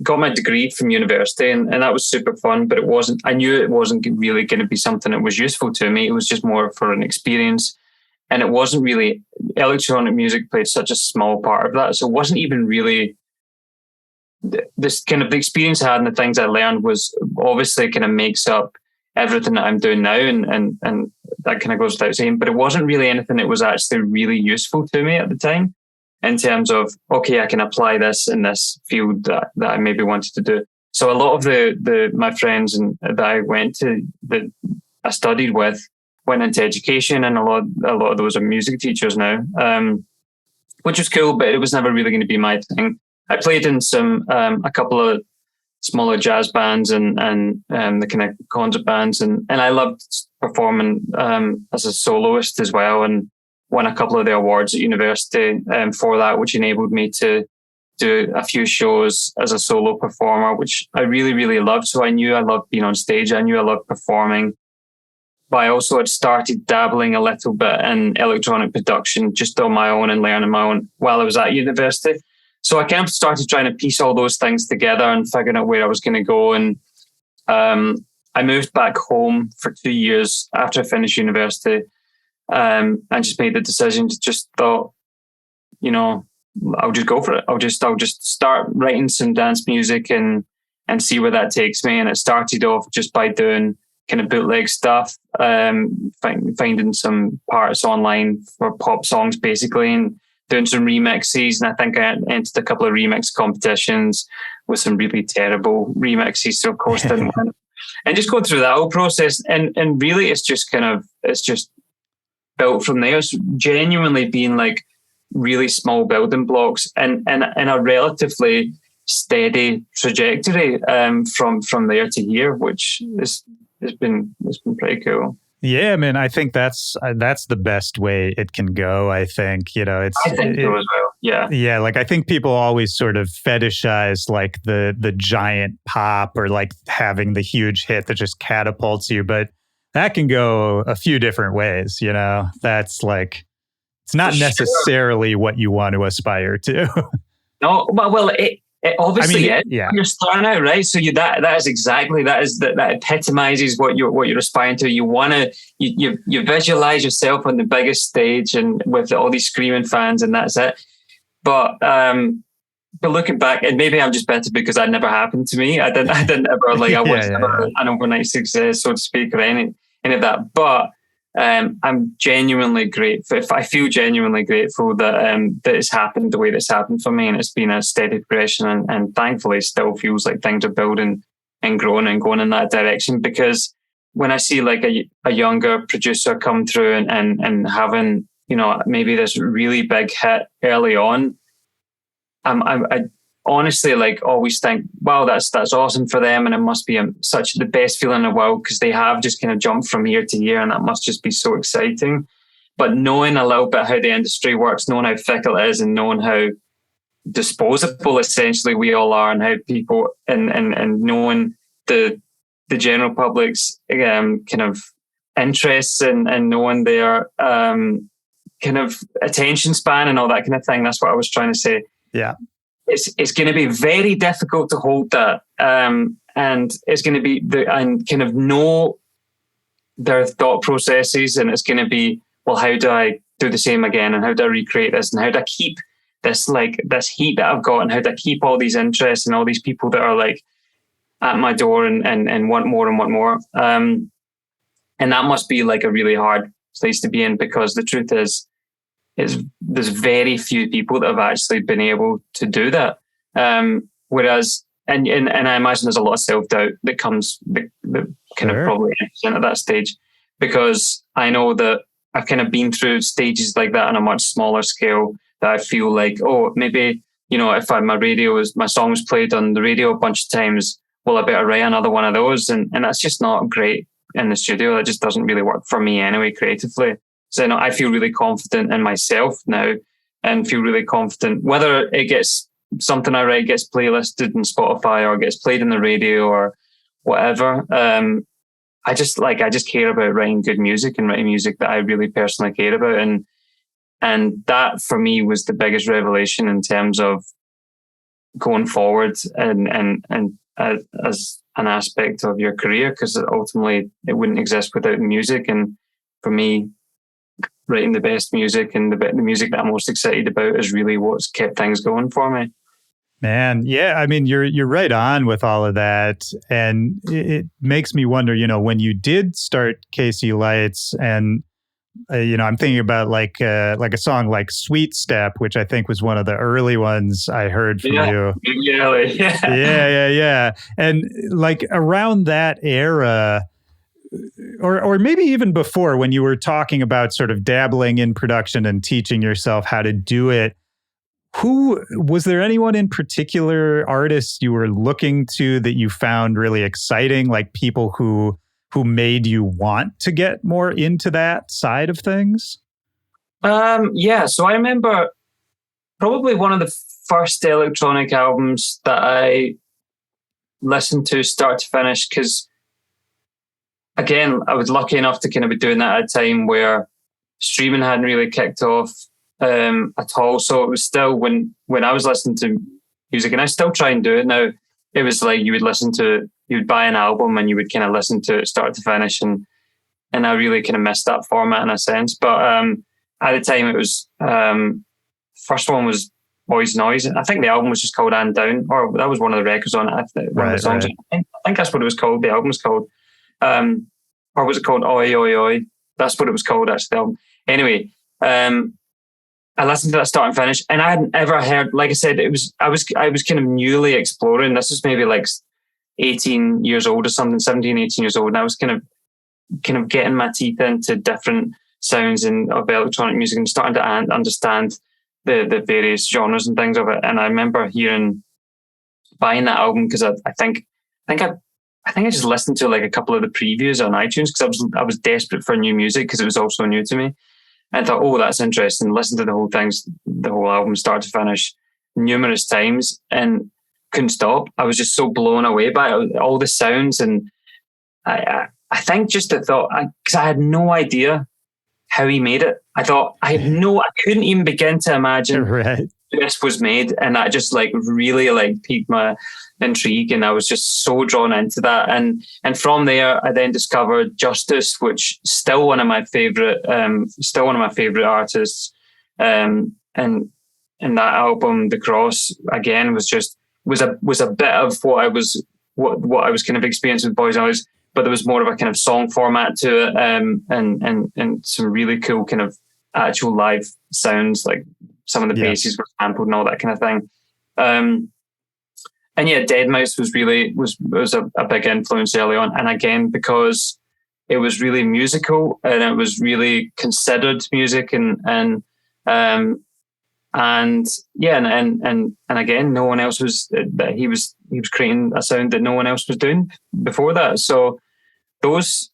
S2: got my degree from university, and that was super fun, but I knew it wasn't really going to be something that was useful to me. It was just more for an experience. And it wasn't really, electronic music played such a small part of that. So it wasn't even really this kind of the experience I had and the things I learned was obviously kind of makes up everything that I'm doing now. And that kind of goes without saying, but it wasn't really anything that was actually really useful to me at the time in terms of, okay, I can apply this in this field that I maybe wanted to do. So a lot of my friends that I went to, that I studied with, went into education, and a lot of those are music teachers now, which was cool, but it was never really going to be my thing. I played in a couple of smaller jazz bands and the kind of concert bands, and I loved performing as a soloist as well, and won a couple of the awards at university for that, which enabled me to do a few shows as a solo performer, which I really, really loved. So I knew I loved being on stage. I knew I loved performing. But I also had started dabbling a little bit in electronic production just on my own and learning my own while I was at university. So I kind of started trying to piece all those things together and figuring out where I was going to go. And I moved back home for 2 years after I finished university, and just made the decision to just thought, I'll just go for it. I'll just start writing some dance music and see where that takes me. And it started off just by doing kind of bootleg stuff, finding some parts online for pop songs basically, and doing some remixes. And I think I entered a couple of remix competitions with some really terrible remixes, so of course didn't win. And just going through that whole process, and really it's just built from there. It's genuinely been like really small building blocks and a relatively steady trajectory from there to here, which it's been pretty cool.
S1: Yeah, man, I think that's the best way it can go. I think, I think so as well. Yeah. Yeah. Like I think people always sort of fetishize like the giant pop or like having the huge hit that just catapults you. But that can go a few different ways, you know. That's like, it's not necessarily what you want to aspire to.
S2: No, well, it obviously is.
S1: yeah.
S2: You're starting out, right? So that is exactly that epitomizes what you're aspiring to. You want to you visualize yourself on the biggest stage and with all these screaming fans, and that's it. But looking back, and maybe I'm just better because that never happened to me. I didn't ever like I was never an overnight success, so to speak, or any of that. But I'm genuinely grateful. I feel genuinely grateful that that it's happened the way that's happened for me, and it's been a steady progression, and thankfully still feels like things are building and growing and going in that direction. Because when I see like a younger producer come through and having, you know, maybe this really big hit early on, I honestly like always think, wow, that's awesome for them, and it must be such the best feeling in the world because they have just kind of jumped from year to year, and that must just be so exciting. But knowing a little bit how the industry works, knowing how fickle it is, and knowing how disposable essentially we all are, and how people and knowing the general public's kind of interests and knowing their kind of attention span and all that kind of thing. That's what I was trying to say.
S1: Yeah.
S2: It's going to be very difficult to hold that, and it's going to be and kind of know their thought processes, and it's going to be, well, how do I do the same again, and how do I recreate this, and how do I keep this heat that I've got, and how do I keep all these interests and all these people that are like at my door and want more and want more, and that must be like a really hard place to be in, because the truth is there's very few people that have actually been able to do that. Whereas, and I imagine there's a lot of self-doubt that comes, that kind of probably at that stage, because I know that I've kind of been through stages like that on a much smaller scale, that I feel like, oh, maybe, you know, if my song was played on the radio a bunch of times, well, I better write another one of those. And that's just not great in the studio. That just doesn't really work for me anyway, creatively. So I feel really confident in myself now, and feel really confident whether it gets something I write gets playlisted in Spotify or gets played in the radio or whatever. I just care about writing good music and writing music that I really personally care about, and that for me was the biggest revelation in terms of going forward and as an aspect of your career, because ultimately it wouldn't exist without music. And for me, writing the best music and the music that I'm most excited about is really what's kept things going for me.
S1: Man, yeah, I mean, you're right on with all of that, and it makes me wonder, you know, when you did start KC Lights, and you know, I'm thinking about like a song like Sweet Step, which I think was one of the early ones I heard from you. Yeah. And like around that era, or maybe even before, when you were talking about sort of dabbling in production and teaching yourself how to do it, was there anyone in particular, artists you were looking to that you found really exciting, like people who made you want to get more into that side of things?
S2: Yeah, so I remember probably one of the first electronic albums that I listened to start to finish, because again, I was lucky enough to kind of be doing that at a time where streaming hadn't really kicked off at all. So it was still when I was listening to music, and I still try and do it now, it was like you would buy an album and you would kind of listen to it start to finish, and I really kind of missed that format in a sense. But at the time, it was first one was Boys Noize. I think the album was just called "And Down," or that was one of the records on it. One of the songs. Right. I think that's what it was called. The album was called, or was it called "Oi Oi Oi"? That's what it was called. Actually, the album. Anyway, I listened to that start and finish, and I hadn't ever heard. Like I said, I was kind of newly exploring. This was maybe like 18 years old or something, 17, 18 years old, and I was kind of getting my teeth into different sounds of electronic music and starting to understand the various genres and things of it. And I remember buying that album because I think I just listened to like a couple of the previews on iTunes because I was desperate for new music because it was also new to me. And thought, oh, that's interesting. Listened to the whole album start to finish numerous times and couldn't stop. I was just so blown away by it, all the sounds, and I think just the thought, because I had no idea how he made it. I couldn't even begin to imagine
S1: Right.
S2: this was made, and that just like really like piqued my intrigue, and I was just so drawn into that. And from there, I then discovered Justice, which still one of my favorite artists. And that album, The Cross, again was a bit of what I was kind of experiencing with Boys Noize, but there was more of a kind of song format to it, and some really cool kind of actual live sounds, like some of the basses were sampled and all that kind of thing. And yeah, Deadmau5 was a big influence early on, and again because it was really musical and it was really considered music, and again, no one else was that he was creating a sound that no one else was doing before that. So those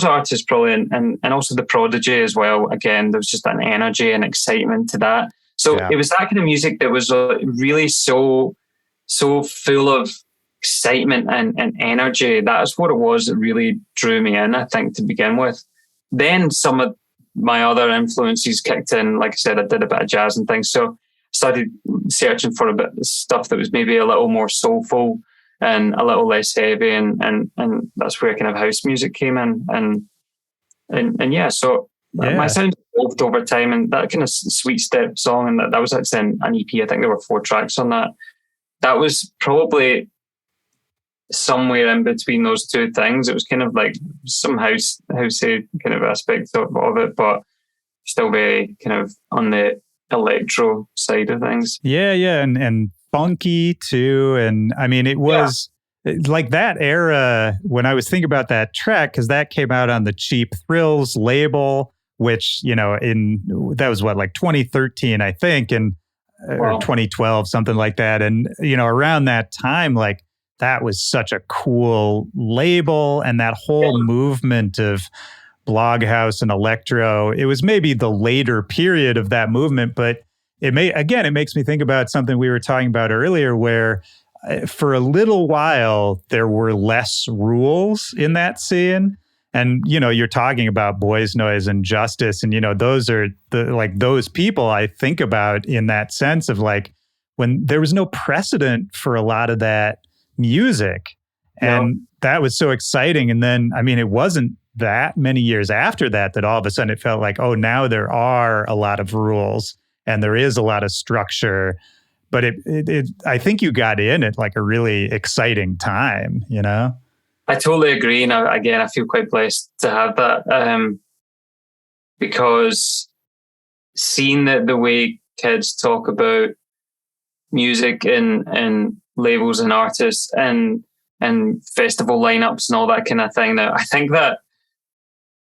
S2: artists probably, and also the Prodigy as well. Again, there was just an energy and excitement to that. So it was that kind of music that was really so full of excitement and energy. That's what it was that really drew me in, I think, to begin with. Then some of my other influences kicked in. Like I said, I did a bit of jazz and things. So I started searching for a bit of stuff that was maybe a little more soulful and a little less heavy. And that's where kind of house music came in. So my sound evolved over time, and that kind of Sweet Step song, and that was actually an EP. I think there were 4 tracks on that. That was probably somewhere in between those two things. It was kind of like some housey kind of aspect of it, but still very kind of on the electro side of things.
S1: Yeah, and funky too. And I mean, it was like that era when I was thinking about that track, because that came out on the Cheap Thrills label, which, that was like 2013, I think, and or 2012, something like that. And, around that time, like, that was such a cool label, and that whole movement of Bloghouse and electro, it was maybe the later period of that movement, but it makes me think about something we were talking about earlier, where for a little while there were less rules in that scene. And, you're talking about Boys Noize and Justice, and, those are those people I think about in that sense of like when there was no precedent for a lot of that music. And that was so exciting. And then, I mean, it wasn't that many years after that all of a sudden it felt like, oh, now there are a lot of rules and there is a lot of structure. But I think you got in at like a really exciting time,
S2: I totally agree. And again, I feel quite blessed to have that, because seeing that the way kids talk about music and labels and artists and festival lineups and all that kind of thing, that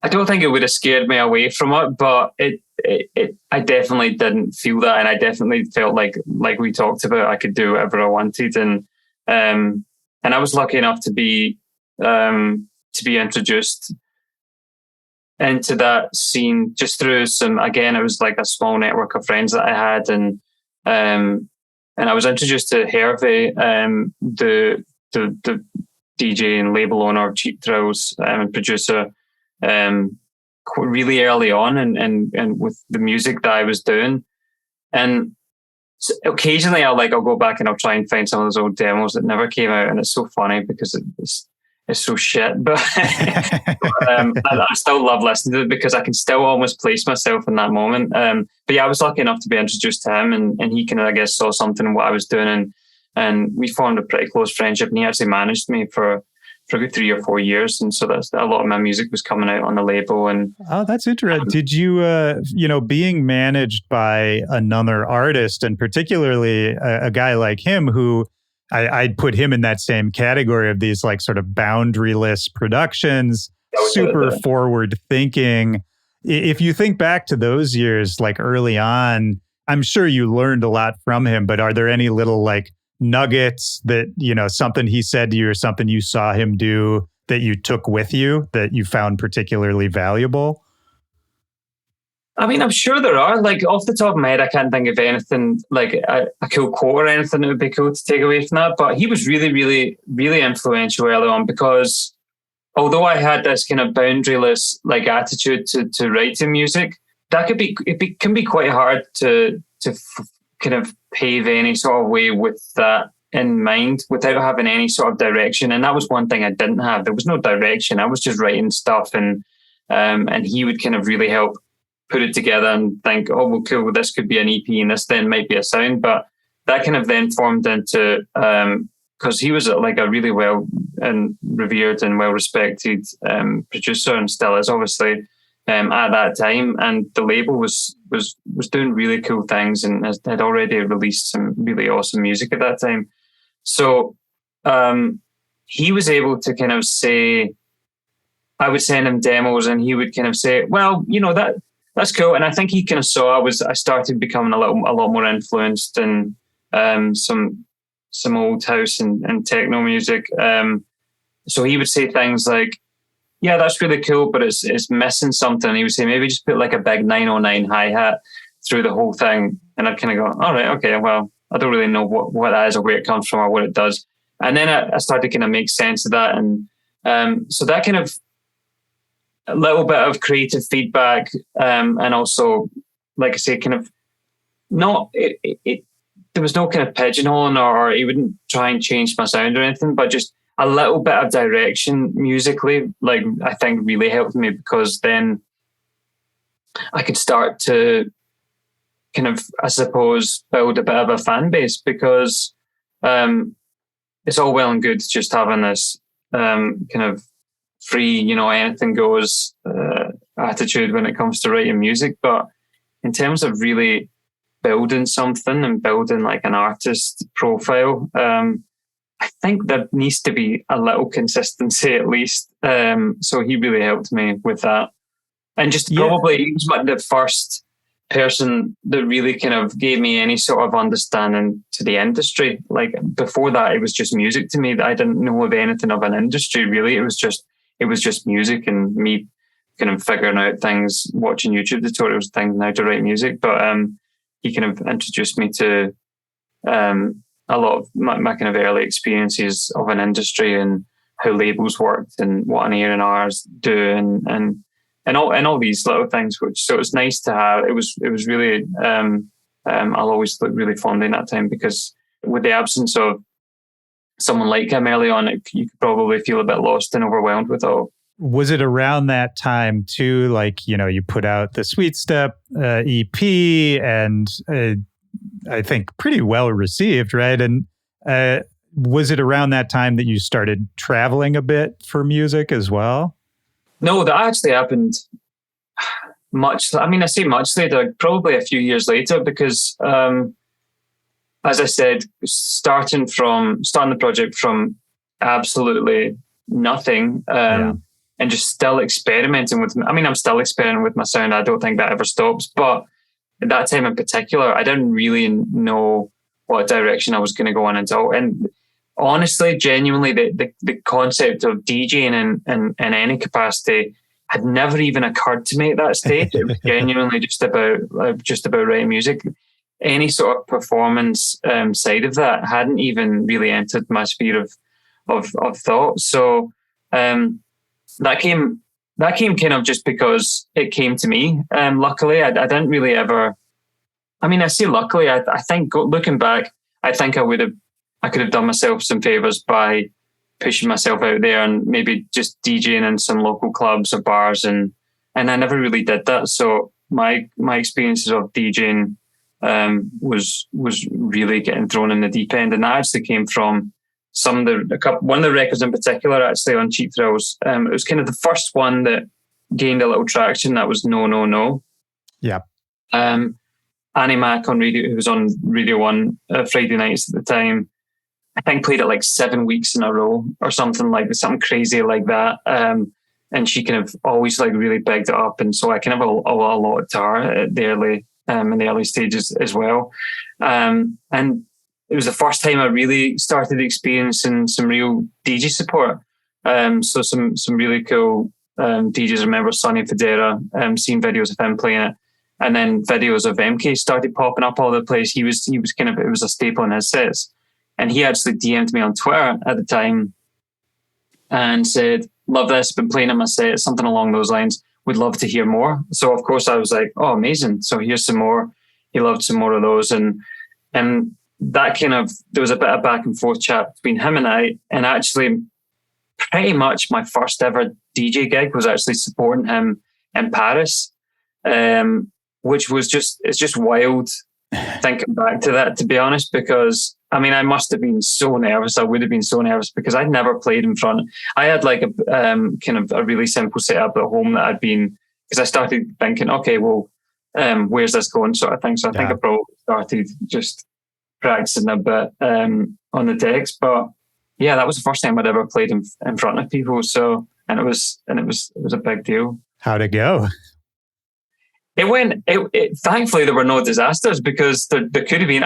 S2: I don't think it would have scared me away from it, but I definitely didn't feel that, and I definitely felt like we talked about, I could do whatever I wanted, and I was lucky enough to be introduced into that scene just through it was like a small network of friends that I had, and I was introduced to Hervé, the DJ and label owner of Cheap Thrills, and producer, really early on, and with the music that I was doing. And so occasionally I'll go back and I'll try and find some of those old demos that never came out, and it's so funny because it's so shit, but I still love listening to it because I can still almost place myself in that moment. But yeah, I was lucky enough to be introduced to him, and he kind of, I guess, saw something in what I was doing, and we formed a pretty close friendship, and he actually managed me for a good 3 or 4 years. And so that's a lot of my music was coming out on the label. And
S1: oh, that's interesting. Did you, being managed by another artist, and particularly a guy like him who I'd put him in that same category of these like sort of boundaryless productions, super forward thinking. If you think back to those years, like early on, I'm sure you learned a lot from him, but are there any little like nuggets that, something he said to you or something you saw him do that you took with you that you found particularly valuable?
S2: I mean, I'm sure there are. Like, off the top of my head, I can't think of anything like a cool quote or anything that would be cool to take away from that. But he was really, really, really influential early on because although I had this kind of boundaryless like attitude to writing music, that can be quite hard to kind of pave any sort of way with that in mind without having any sort of direction. And that was one thing I didn't have. There was no direction. I was just writing stuff, and he would kind of really help put it together and think, oh, well, cool, this could be an EP and this then might be a sound. But that kind of then formed into, because he was like a really well and revered and well respected producer, and still is obviously at that time. And the label was doing really cool things and had already released some really awesome music at that time. So he was able to kind of say, I would send him demos and he would kind of say, well, that's cool. And I think he kind of saw I started becoming a lot more influenced in some old house and techno music. So he would say things like, yeah, that's really cool, but it's missing something. He would say, maybe just put like a big 909 hi-hat through the whole thing. And I'd kind of go, all right, okay, well, I don't really know what that is or where it comes from or what it does. And then I started to kind of make sense of that. And so that kind of a little bit of creative feedback, and also, like I say, kind of there was no kind of pigeonholing, or he wouldn't try and change my sound or anything, but just a little bit of direction musically, like I think really helped me, because then I could start to kind of, I suppose, build a bit of a fan base, because it's all well and good just having this kind of free, anything goes attitude when it comes to writing music. But in terms of really building something and building like an artist profile, I think there needs to be a little consistency at least. So he really helped me with that. And just probably he was the first person that really kind of gave me any sort of understanding to the industry. Like before that, it was just music to me. That I didn't know of anything of an industry really. It was just music and me kind of figuring out things, watching YouTube tutorials, things on how to write music. But he kind of introduced me to a lot of my kind of early experiences of an industry and how labels worked and what an A&Rs do and all these little things. So it's nice to have. It was really I'll always look really fondly in that time, because with the absence of someone like him early on, you could probably feel a bit lost and overwhelmed with all.
S1: Was it around that time too, like, you put out the Sweet Step EP, and I think pretty well received, right? And was it around that time that you started traveling a bit for music as well?
S2: No, that actually happened I say much later, probably a few years later, because as I said, starting the project from absolutely nothing, and just still experimenting with, I'm still experimenting with my sound. I don't think that ever stops. But at that time in particular, I didn't really know what direction I was going to go in until. And honestly, genuinely, the concept of DJing in any capacity had never even occurred to me at that stage. It was genuinely just about writing music. Any sort of performance side of that hadn't even really entered my sphere of thought. So that came kind of just because it came to me. Luckily, I didn't really ever. I say luckily. I think looking back, I think I could have done myself some favors by pushing myself out there and maybe just DJing in some local clubs or bars, and I never really did that. So my experiences of DJing was really getting thrown in the deep end, and that actually came from one of the records in particular, actually on Cheap Thrills. It was kind of the first one that gained a little traction. That was No No No.
S1: Yeah.
S2: Annie Mac on radio, who was on Radio 1 Friday nights at the time, I think played it like 7 weeks in a row or something crazy like that. And she kind of always like really bigged it up, and so I kind of owe a lot to her at the early in the early stages as well. And it was the first time I really started experiencing some real DJ support. So some really cool DJs. I remember Sonny Federa, seeing videos of him playing it, and then videos of MK started popping up all over the place. He was kind of, it was a staple in his sets, and he actually DM'd me on Twitter at the time and said, love this, been playing in my set, something along those lines. Would love to hear more. So of course I was like, oh, amazing. So here's some more. He loved some more of those. And that kind of, there was a bit of back and forth chat between him and I. And actually, pretty much my first ever DJ gig was actually supporting him in Paris, which was it's just wild thinking back to that, to be honest, because I mean, I must have been so nervous. I would have been so nervous because I'd never played in front. I had like a kind of a really simple setup at home that I'd been, because I started thinking, okay, well, where's this going, sort of thing. So I think I probably started just practicing a bit on the decks. But yeah, that was the first time I'd ever played in front of people. So it was a big deal.
S1: How'd it go?
S2: It thankfully there were no disasters, because there could have been.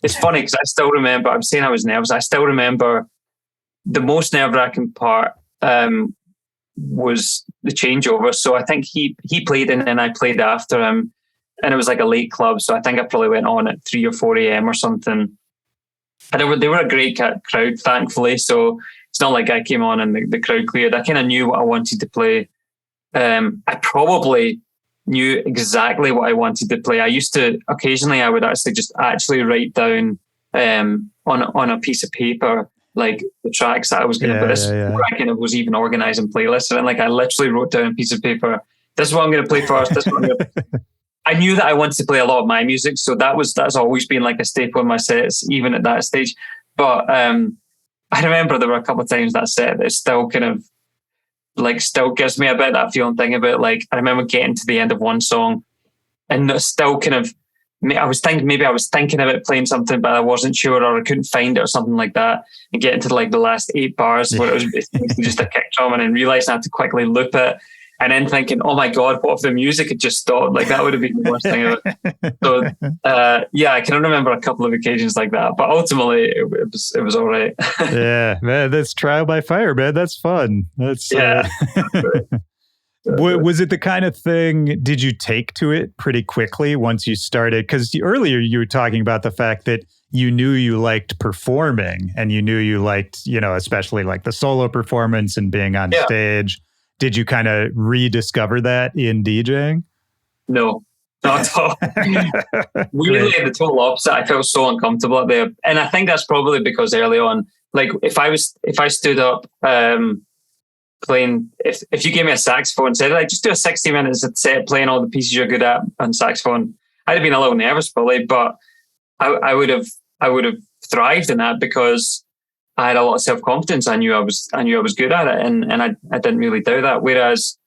S2: It's funny because I still remember, I'm saying I was nervous. I still remember the most nerve-wracking part was the changeover. So I think he played and then I played after him, and it was like a late club. So I think I probably went on at 3 or 4 a.m. or something. And they were a great crowd, thankfully. So it's not like I came on and the crowd cleared. I kind of knew what I wanted to play. I probably knew exactly what I wanted to play. I used to, occasionally I would actually write down on a piece of paper, like the tracks that I was going to play. I kind of was even organising playlists. And like I literally wrote down a piece of paper, this is what I'm going to play first, this is what I'm going to I knew that I wanted to play a lot of my music. So that's always been like a staple in my sets, even at that stage. But I remember there were a couple of times that set that still kind of like still gives me a bit of that feeling thing about, like, I remember getting to the end of one song and still kind of, I was thinking about playing something, but I wasn't sure, or I couldn't find it or something like that, and getting to like the last 8 bars where it was basically just a kick drum, and then realizing I had to quickly loop it, and then thinking, oh my God, what if the music had just stopped? Like that would have been the worst thing ever. So yeah, I can remember a couple of occasions like that, but ultimately it was all right.
S1: Yeah, man, that's trial by fire, man. That's fun. That's Was it the kind of thing, did you take to it pretty quickly once you started? Because earlier you were talking about the fact that you knew you liked performing, and you knew you liked, especially like the solo performance and being on stage. Did you kind of rediscover that in DJing?
S2: No, not at all. Weirdly, the total opposite. I felt so uncomfortable up there. And I think that's probably because early on, like if I stood up playing, if you gave me a saxophone and said, like, just do a 60 minutes set playing all the pieces you're good at on saxophone, I'd have been a little nervous probably, but I would have thrived in that because I had a lot of self-confidence. I knew I was good at it, and I didn't really doubt that. Whereas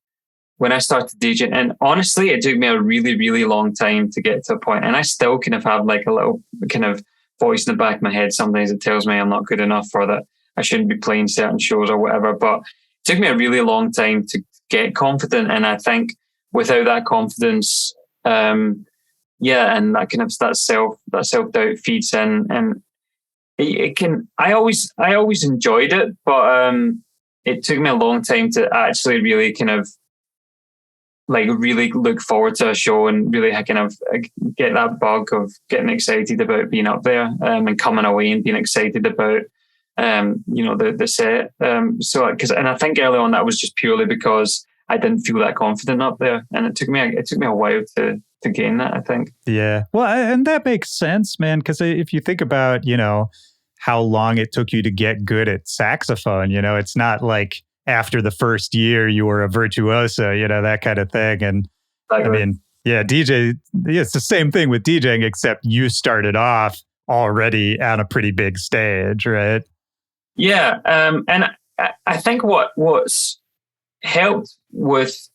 S2: when I started DJing, and honestly, it took me a really, really long time to get to a point, and I still kind of have like a little kind of voice in the back of my head sometimes that tells me I'm not good enough, or that I shouldn't be playing certain shows or whatever. But it took me a really long time to get confident, and I think without that confidence, and that kind of that self-doubt feeds in, and it can. I always enjoyed it, but it took me a long time to actually really kind of like really look forward to a show and really kind of get that bug of getting excited about being up there, and coming away and being excited about the set. And I think early on that was just purely because I didn't feel that confident up there, and it took me a while to gain that, I think.
S1: Yeah, well, and that makes sense, man, because if you think about how long it took you to get good at saxophone, it's not like after the first year you were a virtuoso, that kind of thing. And exactly. I mean, it's the same thing with DJing, except you started off already on a pretty big stage, right?
S2: Yeah, and I think what's helped with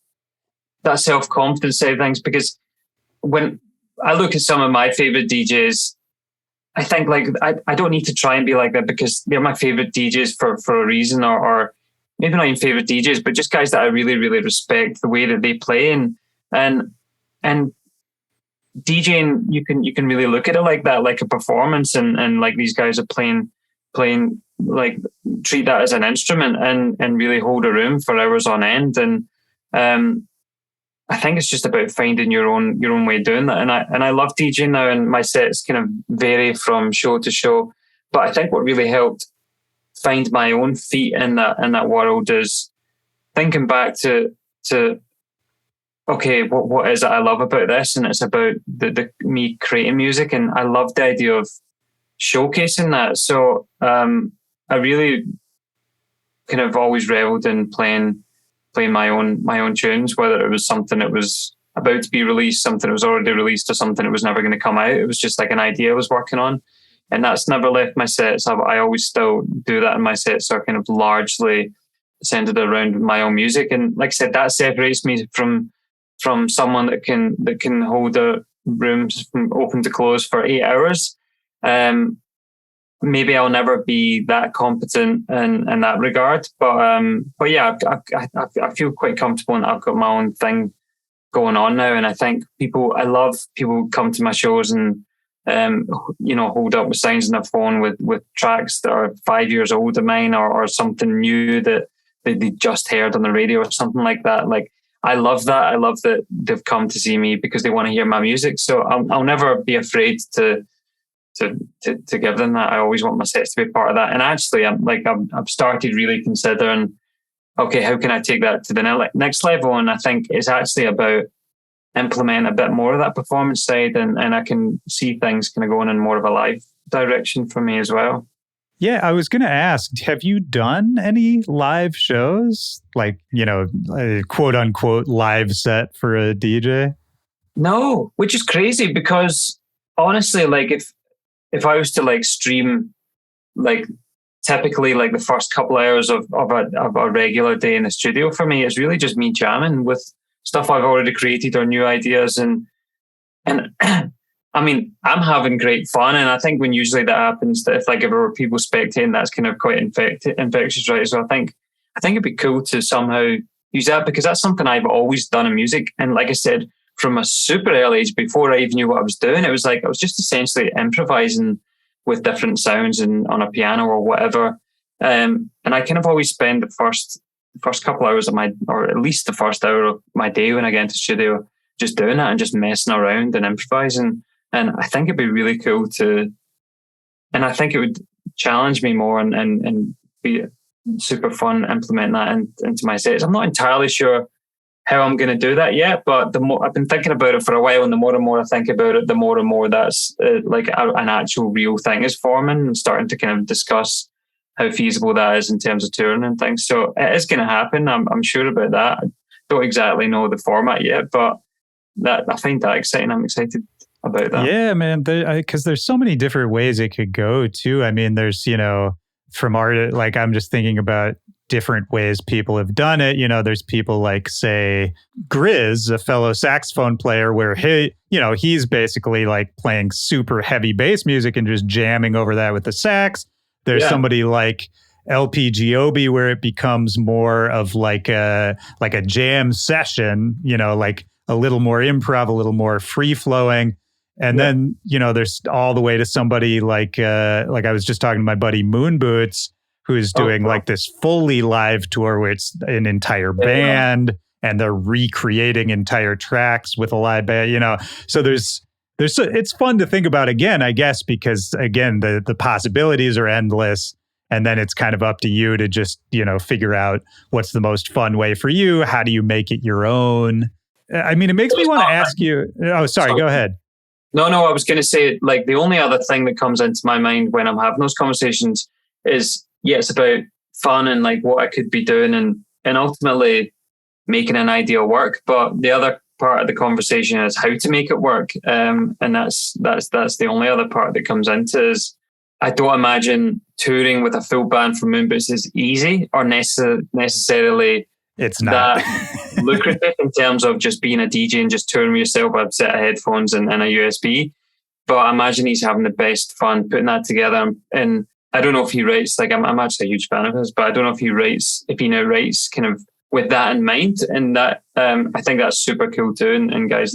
S2: that self-confidence side of things, because when I look at some of my favorite DJs, I think like I don't need to try and be like that because they're my favorite DJs for a reason, or maybe not even favorite DJs, but just guys that I really, really respect the way that they play, and DJing, you can really look at it like that, like a performance, and like these guys are playing like treat that as an instrument and really hold a room for hours on end. And I think it's just about finding your own way of doing that. And I love DJing now, and my sets kind of vary from show to show. But I think what really helped find my own feet in that world is thinking back to okay, what is it I love about this? And it's about the me creating music, and I love the idea of showcasing that. So I really kind of always reveled in playing my own tunes, whether it was something that was about to be released, something that was already released, or something that was never going to come out. It was just like an idea I was working on, and that's never left my sets. I always still do that in my sets, so I kind of largely centered around my own music. And like I said, that separates me from someone that can hold a room from open to close for 8 hours. Maybe I'll never be that competent in that regard, but yeah, I feel quite comfortable, and I've got my own thing going on now. And I think I love people who come to my shows and hold up with signs on their phone with tracks that are 5 years old of mine, or something new that they just heard on the radio or something like that. Like, I love that. I love that they've come to see me because they want to hear my music. So I'll never be afraid to give them that. I always want my sets to be part of that. And actually, I've started really considering, okay, how can I take that to the next level? And I think it's actually about implementing a bit more of that performance side, and I can see things kind of going in more of a live direction for me as well.
S1: Yeah, I was going to ask, have you done any live shows? Like, a quote unquote live set for a DJ?
S2: No, which is crazy because honestly, like if I was to like stream, like typically like the first couple hours of a regular day in the studio, for me, it's really just me jamming with stuff I've already created or new ideas. And I mean, I'm having great fun, and I think when usually that happens, that if there were people spectating, that's kind of quite infectious, right? So I think it'd be cool to somehow use that, because that's something I've always done in music. And like I said, from a super early age, before I even knew what I was doing, it was like I was just essentially improvising with different sounds and on a piano or whatever. And I kind of always spend the first couple hours of or at least the first hour of my day when I get into the studio, just doing that and just messing around and improvising. And I think it'd be really cool and I think it would challenge me more and be super fun implementing that into my sets. I'm not entirely sure how I'm going to do that yet, but the more I've been thinking about it for a while, and the more and more I think about it, the more and more that's like an actual real thing is forming, and starting to kind of discuss how feasible that is in terms of touring and things. So it is going to happen. I'm sure about that. I don't exactly know the format yet, but I find that exciting. I'm excited about that.
S1: Yeah, man, because there's so many different ways it could go too. I mean, there's, from art, like I'm just thinking about different ways people have done it. There's people like, say, Grizz, a fellow saxophone player, where he's basically like playing super heavy bass music and just jamming over that with the sax. There's somebody like LPGOB, where it becomes more of like a jam session, like a little more improv, a little more free flowing. And then, there's all the way to somebody like I was just talking to my buddy Moon Boots, who's doing like this fully live tour where it's an entire band and they're recreating entire tracks with a live band, so it's fun to think about again, I guess, because again, the possibilities are endless. And then it's kind of up to you to just, figure out what's the most fun way for you. How do you make it your own? I mean, it makes me want to ask you. Oh, sorry, go ahead.
S2: No, I was going to say, like, the only other thing that comes into my mind when I'm having those conversations is, it's about fun and like what I could be doing and ultimately making an idea work. But the other part of the conversation is how to make it work. And that's the only other part that comes into is, I don't imagine touring with a full band from Moonboots is easy or necessarily
S1: it's not
S2: that lucrative in terms of just being a DJ and just touring with yourself with a set of headphones and a USB. But I imagine he's having the best fun putting that together. And I don't know if he writes, like I'm actually a huge fan of his, but I don't know if he now writes kind of with that in mind. And that I think that's super cool too. And guys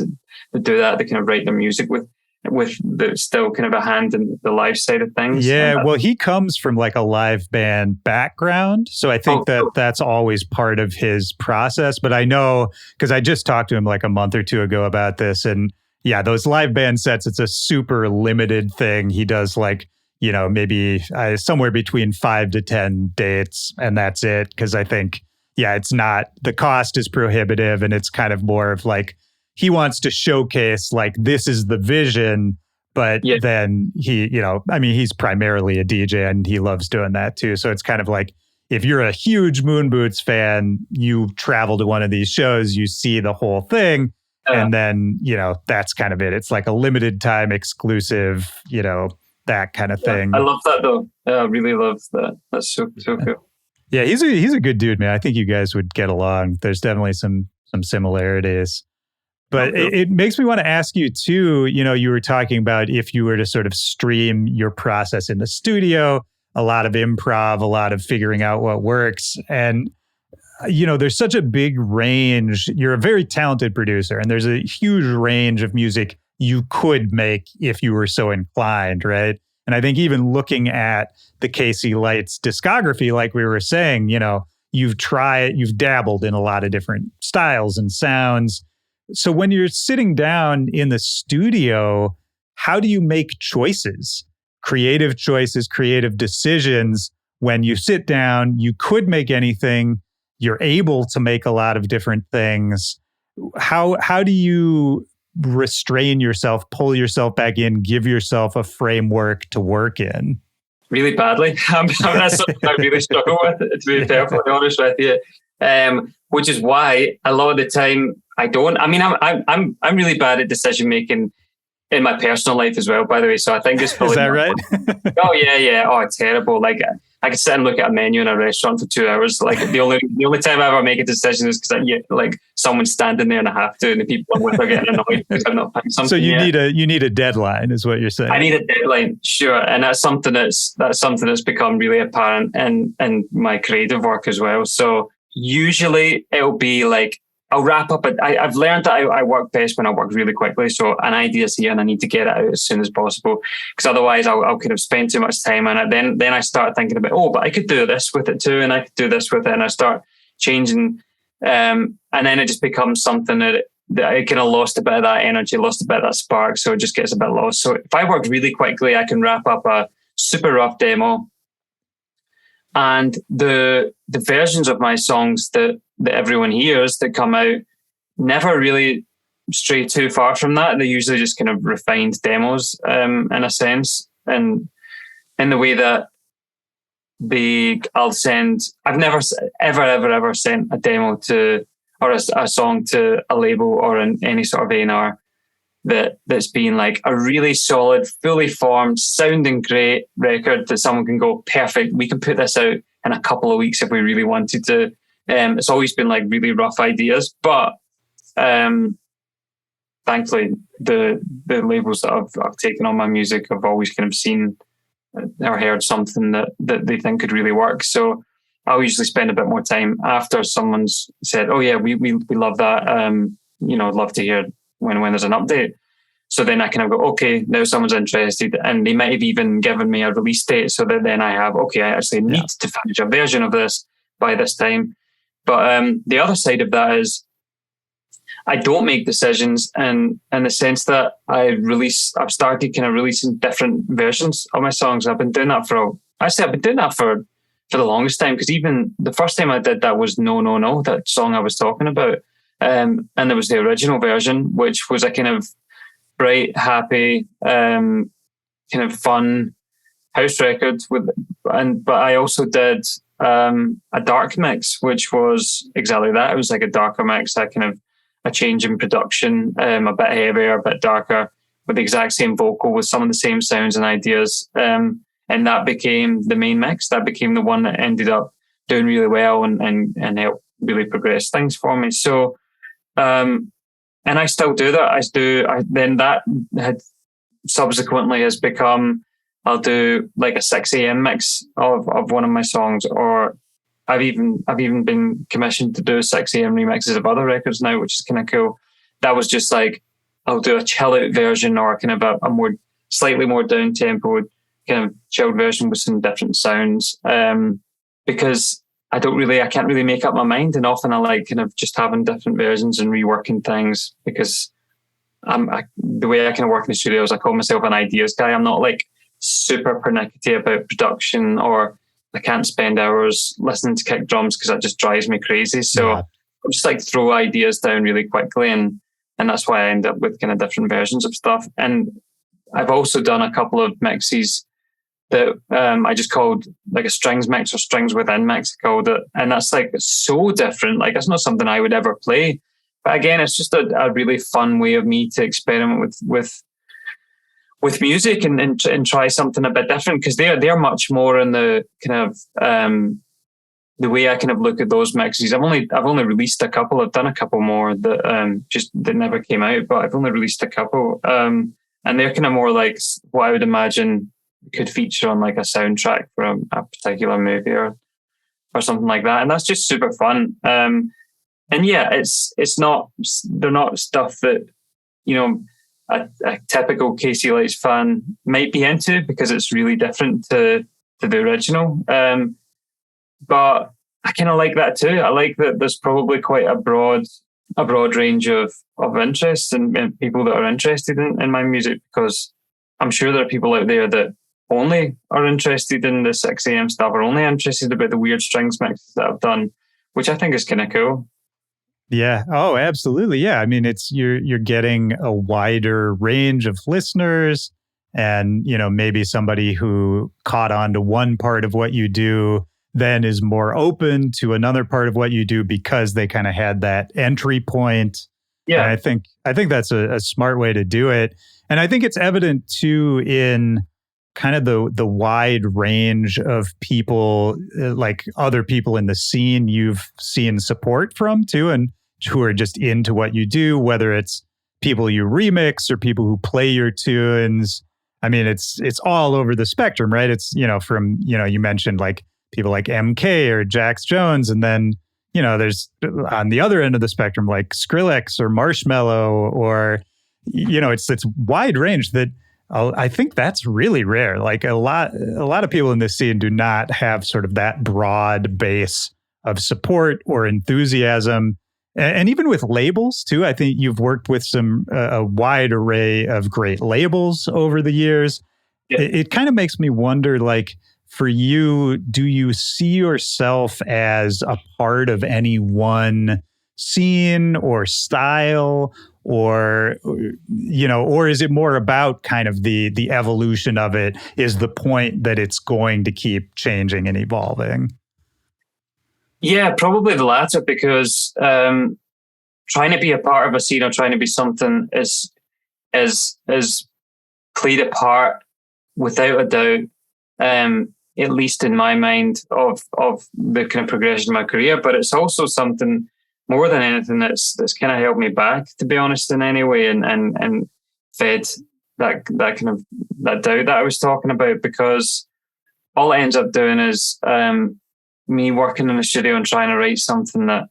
S2: that do that, they kind of write their music with the still kind of a hand in the live side of things.
S1: Yeah, well, he comes from like a live band background. So I think that's always part of his process. But I know, because I just talked to him like a month or two ago about this. And yeah, those live band sets, it's a super limited thing. He does like, maybe somewhere between 5 to 10 dates, and that's it. Because I think, it's not, the cost is prohibitive, and it's kind of more of like, he wants to showcase like, this is the vision, but then he's primarily a DJ and he loves doing that too. So it's kind of like, if you're a huge Moon Boots fan, you travel to one of these shows, you see the whole thing, and then, that's kind of it. It's like a limited time exclusive, that kind of thing.
S2: I love that though. I really love that. That's so cool.
S1: Yeah, he's a good dude, man. I think you guys would get along. There's definitely some similarities. But it makes me want to ask you too, you were talking about if you were to sort of stream your process in the studio, a lot of improv, a lot of figuring out what works. And, there's such a big range. You're a very talented producer, and there's a huge range of music you could make if you were so inclined, right? And I think even looking at the KC Lights discography, like we were saying, you've dabbled in a lot of different styles and sounds. So when you're sitting down in the studio, how do you make choices, creative decisions when you sit down? You could make anything. You're able to make a lot of different things. How do you restrain yourself, pull yourself back in, give yourself a framework to work in?
S2: Really badly. That's something I really struggle with, to be perfectly honest with you. Which is why a lot of the time I don't. I mean, I'm really bad at decision making in my personal life as well, by the way. So I think it's probably...
S1: Is that right?
S2: Oh yeah. Oh, it's terrible. Like I could sit and look at a menu in a restaurant for 2 hours. Like the only time I ever make a decision is because like someone's standing there and I have to, and the people I'm with are getting annoyed because I'm not picking something.
S1: So you need a deadline, is what you're saying.
S2: I need a deadline, sure, and that's something that's become really apparent in my creative work as well. So usually it'll be like, I'll wrap up. I've learned that I work best when I work really quickly. So an idea's here and I need to get it out as soon as possible, because otherwise I'll kind of spend too much time on it. Then I start thinking about, but I could do this with it too, and I could do this with it, and I start changing. And then it just becomes something that I kind of lost a bit of that energy, lost a bit of that spark. So it just gets a bit lost. So if I work really quickly, I can wrap up a super rough demo. And the versions of my songs that everyone hears that come out never really stray too far from that. They're usually just kind of refined demos, in a sense, and in the way that I've never ever sent a demo to, or a song to a label or in any sort of A&R that's been like a really solid, fully formed, sounding great record that someone can go, perfect, we can put this out in a couple of weeks if we really wanted to. It's always been like really rough ideas, but thankfully the labels that I've taken on my music have always kind of seen or heard something that they think could really work. So I'll usually spend a bit more time after someone's said, oh yeah, we love that. I'd love to hear when there's an update. So then I kind of go, okay, now someone's interested, and they might have even given me a release date, so that then I have, okay, I actually need to finish a version of this by this time. But the other side of that is I don't make decisions in the sense that I've started kind of releasing different versions of my songs. I've been doing that for the longest time, because even the first time I did that was No, No, No, that song I was talking about. And there was the original version, which was a kind of bright, happy, kind of fun house record but I also did a dark mix, which was exactly that. It was like a darker mix, that kind of a change in production, a bit heavier, a bit darker, with the exact same vocal, with some of the same sounds and ideas. And that became the main mix. That became the one that ended up doing really well and helped really progress things for me. So, and I still do that. Then that had subsequently has become, I'll do like a 6 a.m. mix of one of my songs, or I've even been commissioned to do 6 a.m. remixes of other records now, which is kind of cool. That was just like, I'll do a chill out version, or kind of a more slightly more down tempo kind of chilled version with some different sounds. Because I can't really make up my mind, and often I like kind of just having different versions and reworking things, because the way I kind of work in the studio is I call myself an ideas guy. I'm not like super pernickety about production, or I can't spend hours listening to kick drums because that just drives me crazy. So
S1: Yeah.
S2: I'll just like throw ideas down really quickly, and that's why I end up with kind of different versions of stuff. And I've also done a couple of mixes that I just called like a strings mix or strings within mix, I called it. And that's like so different. Like it's not something I would ever play. But again, it's just a really fun way of me to experiment with music and try something a bit different, because they're much more in the kind of the way I kind of look at those mixes. I've only released a couple. I've done a couple more that never came out, but I've only released a couple. And they're kind of more like what I would imagine could feature on like a soundtrack for a particular movie or something like that. And that's just super fun. And yeah, they're not stuff that, you know, a typical Casey Lights fan might be into, because it's really different to the original. But I kind of like that too. I like that there's probably quite a broad range of interests and people that are interested in my music, because I'm sure there are people out there that only are interested in the 6 a.m. stuff, or only interested about the weird strings mixes that I've done, which I think is kind of cool.
S1: Yeah. Oh, absolutely. Yeah. I mean, you're getting a wider range of listeners, and, you know, maybe somebody who caught on to one part of what you do then is more open to another part of what you do because they kind of had that entry point.
S2: Yeah.
S1: And I think that's a smart way to do it. And I think it's evident too in kind of the wide range of people, like other people in the scene you've seen support from too, and who are just into what you do, whether it's people you remix or people who play your tunes. I mean, it's all over the spectrum, right? It's, you know, from, you know, you mentioned like people like MK or Jax Jones, and then, you know, there's on the other end of the spectrum like Skrillex or Marshmello, or, you know, it's wide range that I think that's really rare. Like a lot of people in this scene do not have sort of that broad base of support or enthusiasm. And even with labels too, I think you've worked with a wide array of great labels over the years. Yeah. It kind of makes me wonder, like, for you, do you see yourself as a part of any one scene or style, or, you know, or is it more about kind of the evolution of it is the point that it's going to keep changing and evolving?
S2: Yeah, probably the latter, because trying to be a part of a scene or trying to be something is played a part, without a doubt, at least in my mind, of the kind of progression of my career. But it's also something more than anything that's kind of held me back, to be honest, in any way, and fed that kind of that doubt that I was talking about, because all it ends up doing is me working in the studio and trying to write something that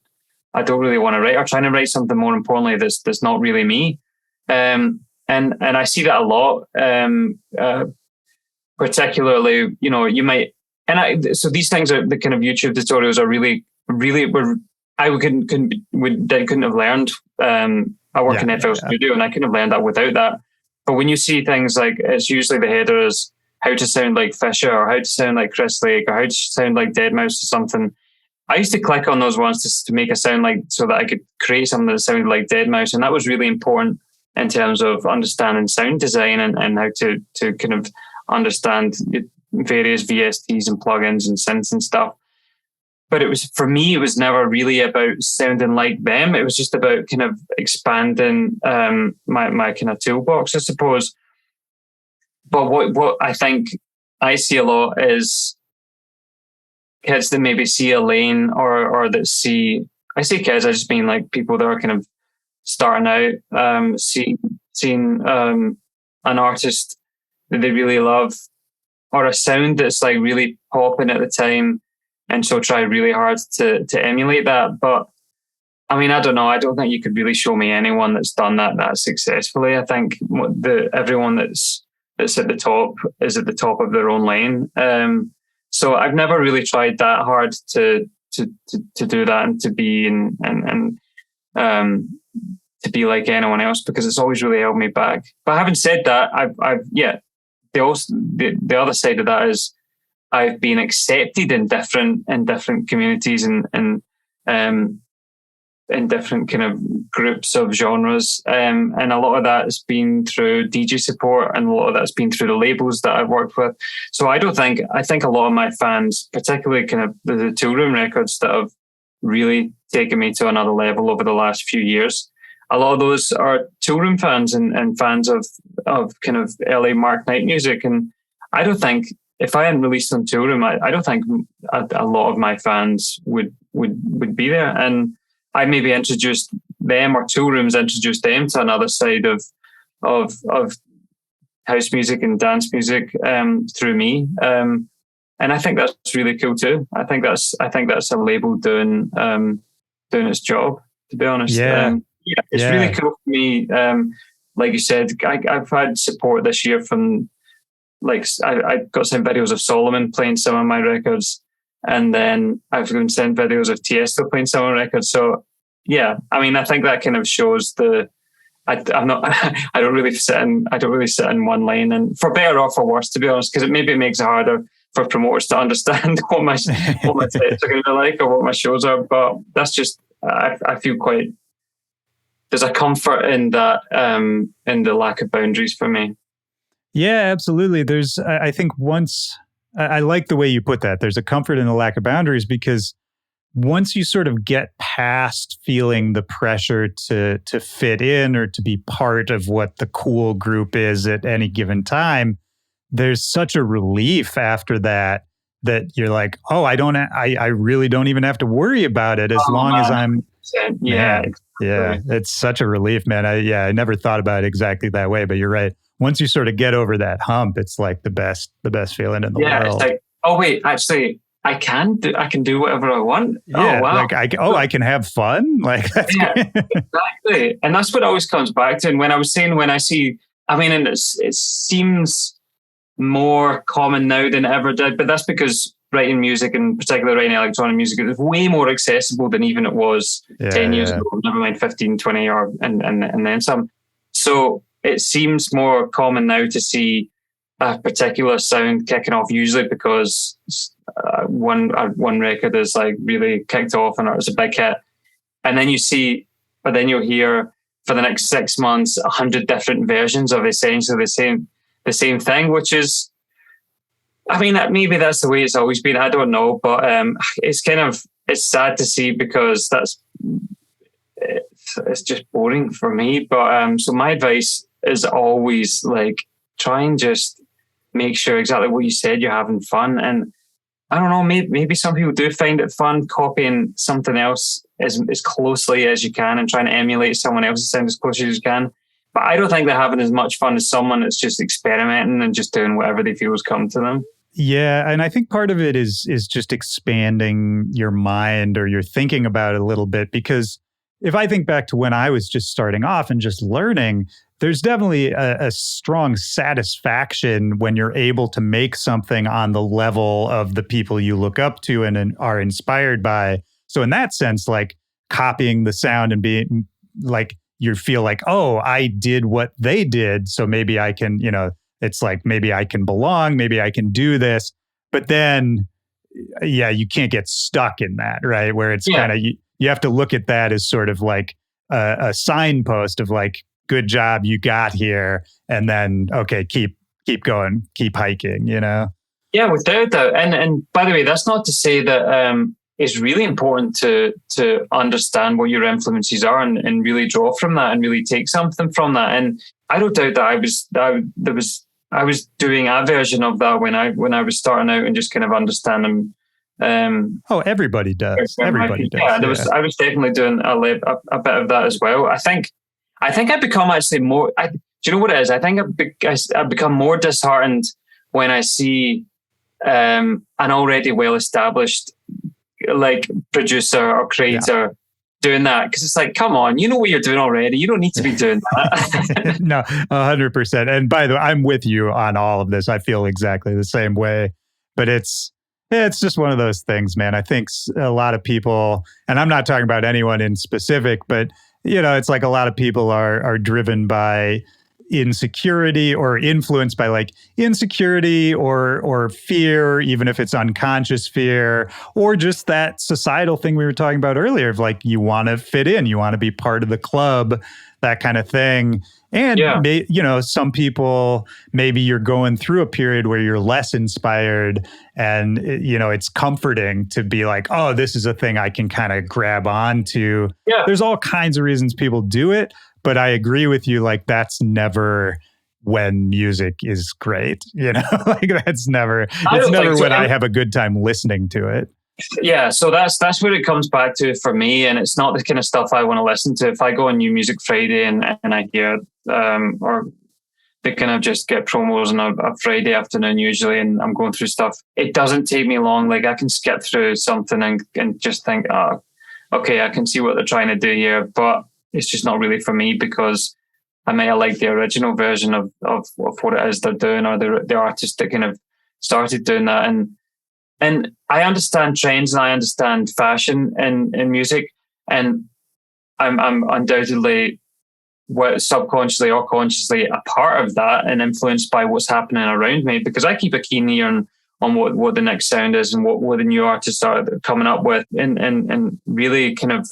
S2: I don't really want to write, or trying to write something, more importantly, that's not really me. And I see that a lot, particularly, you know, you might, so these things are the kind of YouTube tutorials are really I couldn't have learned. I work in FL Studio, and I couldn't have learned that without that. But when you see things like, it's usually the header is how to sound like Fisher, or how to sound like Chris Lake, or how to sound like Deadmau5 or something. I used to click on those ones just to make a sound like, so that I could create something that sounded like Deadmau5, and that was really important in terms of understanding sound design and how to kind of understand various VSTs and plugins and synths and stuff. But for me, it was never really about sounding like them. It was just about kind of expanding my kind of toolbox, I suppose. But what I think I see a lot is kids that maybe see a lane, or that see, I say kids, I just mean like people that are kind of starting out, seeing an artist that they really love, or a sound that's like really popping at the time, and so try really hard to emulate that. But I mean, I don't know. I don't think you could really show me anyone that's done that successfully. I think everyone that's at the top is at the top of their own lane. So I've never really tried that hard to do that, and to be to be like anyone else, because it's always really held me back. But having said that, I've the other side of that is I've been accepted in different communities and in different kind of groups of genres. And a lot of that has been through DJ support, and a lot of that's been through the labels that I've worked with. So I think a lot of my fans, particularly kind of the Toolroom records that have really taken me to another level over the last few years, a lot of those are Toolroom fans and fans of kind of LA Mark Knight music. And I don't think, if I hadn't released on Toolroom, I don't think a lot of my fans would be there. And I maybe introduced them, or Toolroom's introduced them to another side of house music and dance music through me. And I think that's really cool too. I think that's a label doing its job, to be honest. It's really cool for me. Like you said, I've had support this year from, like, I got sent videos of Solomon playing some of my records, and then I've been sent videos of Tiesto playing some of my records. So yeah, I mean, I think that kind of shows I don't really sit in one lane, and for better or for worse, to be honest, because it makes it harder for promoters to understand what my sets are going to be like, or what my shows are. But that's just, I feel quite, there's a comfort in that, in the lack of boundaries for me.
S1: Yeah, absolutely. I think I like the way you put that. There's a comfort in the lack of boundaries, because once you sort of get past feeling the pressure to fit in or to be part of what the cool group is at any given time, there's such a relief after that you're like, oh, I really don't even have to worry about it as long as I'm.
S2: Yeah.
S1: Yeah. It's such a relief, man. I never thought about it exactly that way, but you're right. Once you sort of get over that hump, it's like the best feeling in the world.
S2: Yeah. It's like, oh wait, actually, I can do whatever I want.
S1: Yeah,
S2: oh wow.
S1: Like I can have fun. Like, that's
S2: exactly. And that's what always comes back to. And when I see, I mean, and it seems more common now than it ever did, but that's because writing music, and particularly writing electronic music, is way more accessible than even it was 10 years ago, never mind 15, 20, and then some. So it seems more common now to see a particular sound kicking off, usually because one record is like really kicked off and it's a big hit, and then you'll hear for the next 6 months 100 different versions of essentially the same thing, which is, I mean, maybe that's the way it's always been. I don't know, but it's sad to see, because it's just boring for me. But so my advice is always, like, try and just make sure exactly what you said, you're having fun. And I don't know, maybe some people do find it fun copying something else as closely as you can and trying to emulate someone else's sound as closely as you can. But I don't think they're having as much fun as someone that's just experimenting and just doing whatever they feel is coming to them.
S1: Yeah, and I think part of it is just expanding your mind, or you're thinking about it a little bit, because if I think back to when I was just starting off and just learning, there's definitely a strong satisfaction when you're able to make something on the level of the people you look up to and are inspired by. So in that sense, like, copying the sound and being like, you feel like, oh, I did what they did, so maybe I can, it's like, maybe I can belong, maybe I can do this. But then, you can't get stuck in that, right? Where it's kind of, you have to look at that as sort of like a signpost of like, good job, you got here, and then, okay, keep going, keep hiking, Yeah,
S2: without doubt. And by the way, that's not to say that it's really important to understand what your influences are and really draw from that and really take something from that. And I don't doubt that I was doing a version of that when I was starting out and just kind of understanding.
S1: Everybody does. Everybody does.
S2: Yeah, I was definitely doing a bit of that as well. I think I become actually more. Do you know what it is? I think I become more disheartened when I see an already well-established, like, producer or creator doing that, because it's like, come on, you know what you're doing already. You don't need to be doing that.
S1: No, 100%. And by the way, I'm with you on all of this. I feel exactly the same way. But it's just one of those things, man. I think a lot of people, and I'm not talking about anyone in specific, but it's like a lot of people are driven by insecurity or influenced by like insecurity or fear, even if it's unconscious fear, or just that societal thing we were talking about earlier of like, you want to fit in, you want to be part of the club, that kind of thing. And, some people, maybe you're going through a period where you're less inspired and, it's comforting to be like, oh, this is a thing I can kind of grab onto.
S2: Yeah.
S1: There's all kinds of reasons people do it, but I agree with you. Like, that's never when music is great, like it's never when I have a good time listening to it.
S2: Yeah, so that's what it comes back to for me, and it's not the kind of stuff I want to listen to. If I go on New Music Friday and I hear, or they kind of just get promos on a Friday afternoon usually, and I'm going through stuff, it doesn't take me long. Like I can skip through something and just think, oh, okay, I can see what they're trying to do here, but it's just not really for me because I might have liked the original version of what it is they're doing, or the artist that kind of started doing that. And I understand trends and I understand fashion in music, and I'm undoubtedly subconsciously or consciously a part of that and influenced by what's happening around me, because I keep a keen ear on what the next sound is and what the new artists are coming up with, and really kind of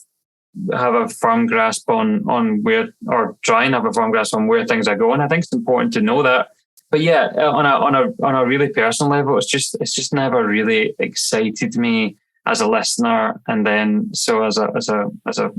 S2: have a firm grasp on where, or try and have a firm grasp on where things are going. I think it's important to know that. But yeah, on a really personal level, it's just never really excited me as a listener, and then so as a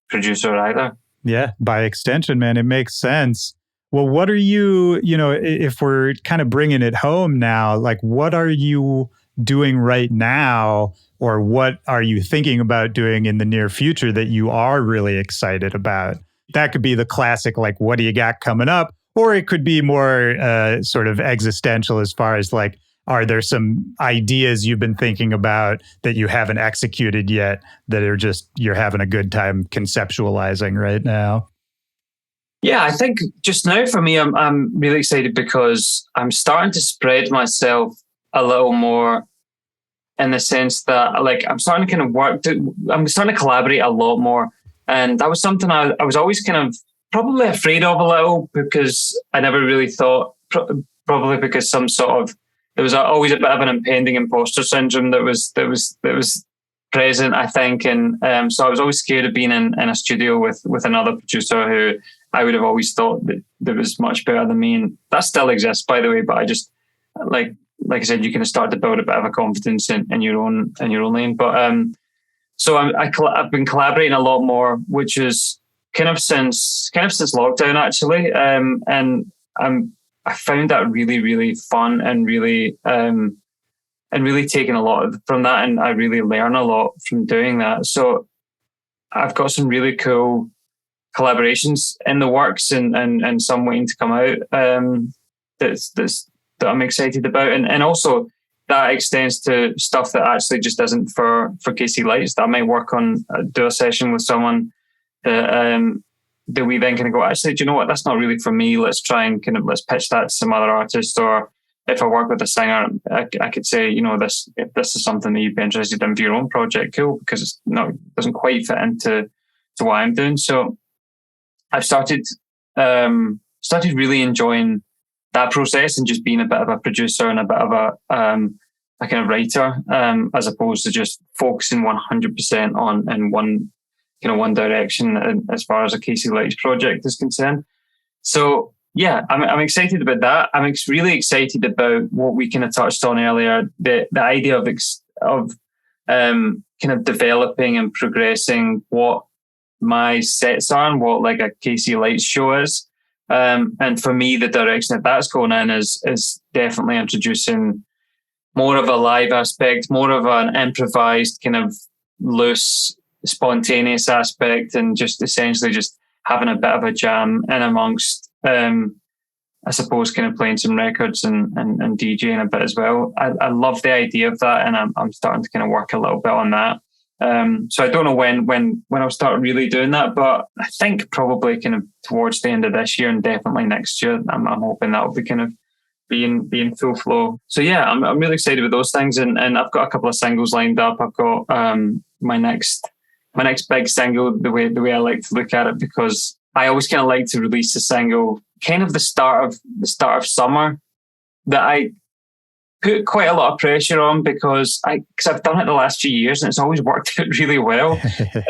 S2: producer either.
S1: Yeah, by extension, man, it makes sense. Well, what are you, if we're kind of bringing it home now, like what are you doing right now, or what are you thinking about doing in the near future that you are really excited about? That could be the classic, like, what do you got coming up? Or it could be more sort of existential as far as like, are there some ideas you've been thinking about that you haven't executed yet that are just, you're having a good time conceptualizing right now?
S2: Yeah, I think just now for me, I'm really excited because I'm starting to spread myself a little more, in the sense that like I'm starting to kind of I'm starting to collaborate a lot more. And that was something I was always kind of probably afraid of a little, because I never really thought, probably because there was always a bit of an impending imposter syndrome that was present, I think. And so I was always scared of being in a studio with another producer who I would have always thought that was much better than me. And that still exists, by the way, but I just, like I said, you kind of start to build a bit of a confidence in your own lane. But so I've been collaborating a lot more, which is kind of since lockdown actually, and I found that really, really fun and really taking a lot from that, and I really learn a lot from doing that. So I've got some really cool collaborations in the works and some waiting to come out that I'm excited about, and also that extends to stuff that actually just isn't for KC Lights, that I might work on, do a session with someone that we then kind of go, actually, do you know what? That's not really for me. Let's try and let's pitch that to some other artist. Or if I work with a singer, I could say, if this is something that you'd be interested in for your own project, cool, because it doesn't quite fit into what I'm doing. So I've started really enjoying that process and just being a bit of a producer and a bit of a kind of writer, as opposed to just focusing 100% on one direction as far as a KC Lights project is concerned. So yeah, I'm excited about that. I'm really excited about what we kind of touched on earlier, the idea of kind of developing and progressing what my sets are and what like a KC Lights show is. And for me, the direction that's going in is definitely introducing more of a live aspect, more of an improvised kind of loose, spontaneous aspect, and just essentially just having a bit of a jam in amongst, I suppose, kind of playing some records and DJing a bit as well. I love the idea of that, and I'm starting to kind of work a little bit on that. So I don't know when I'll start really doing that, but I think probably kind of towards the end of this year and definitely next year. I'm hoping that'll be kind of be in full flow. So yeah, I'm really excited with those things, and I've got a couple of singles lined up. I've got my next big single, the way I like to look at it, because I always kind of like to release a single kind of the start of summer that I put quite a lot of pressure on because I've done it the last few years and it's always worked out really well.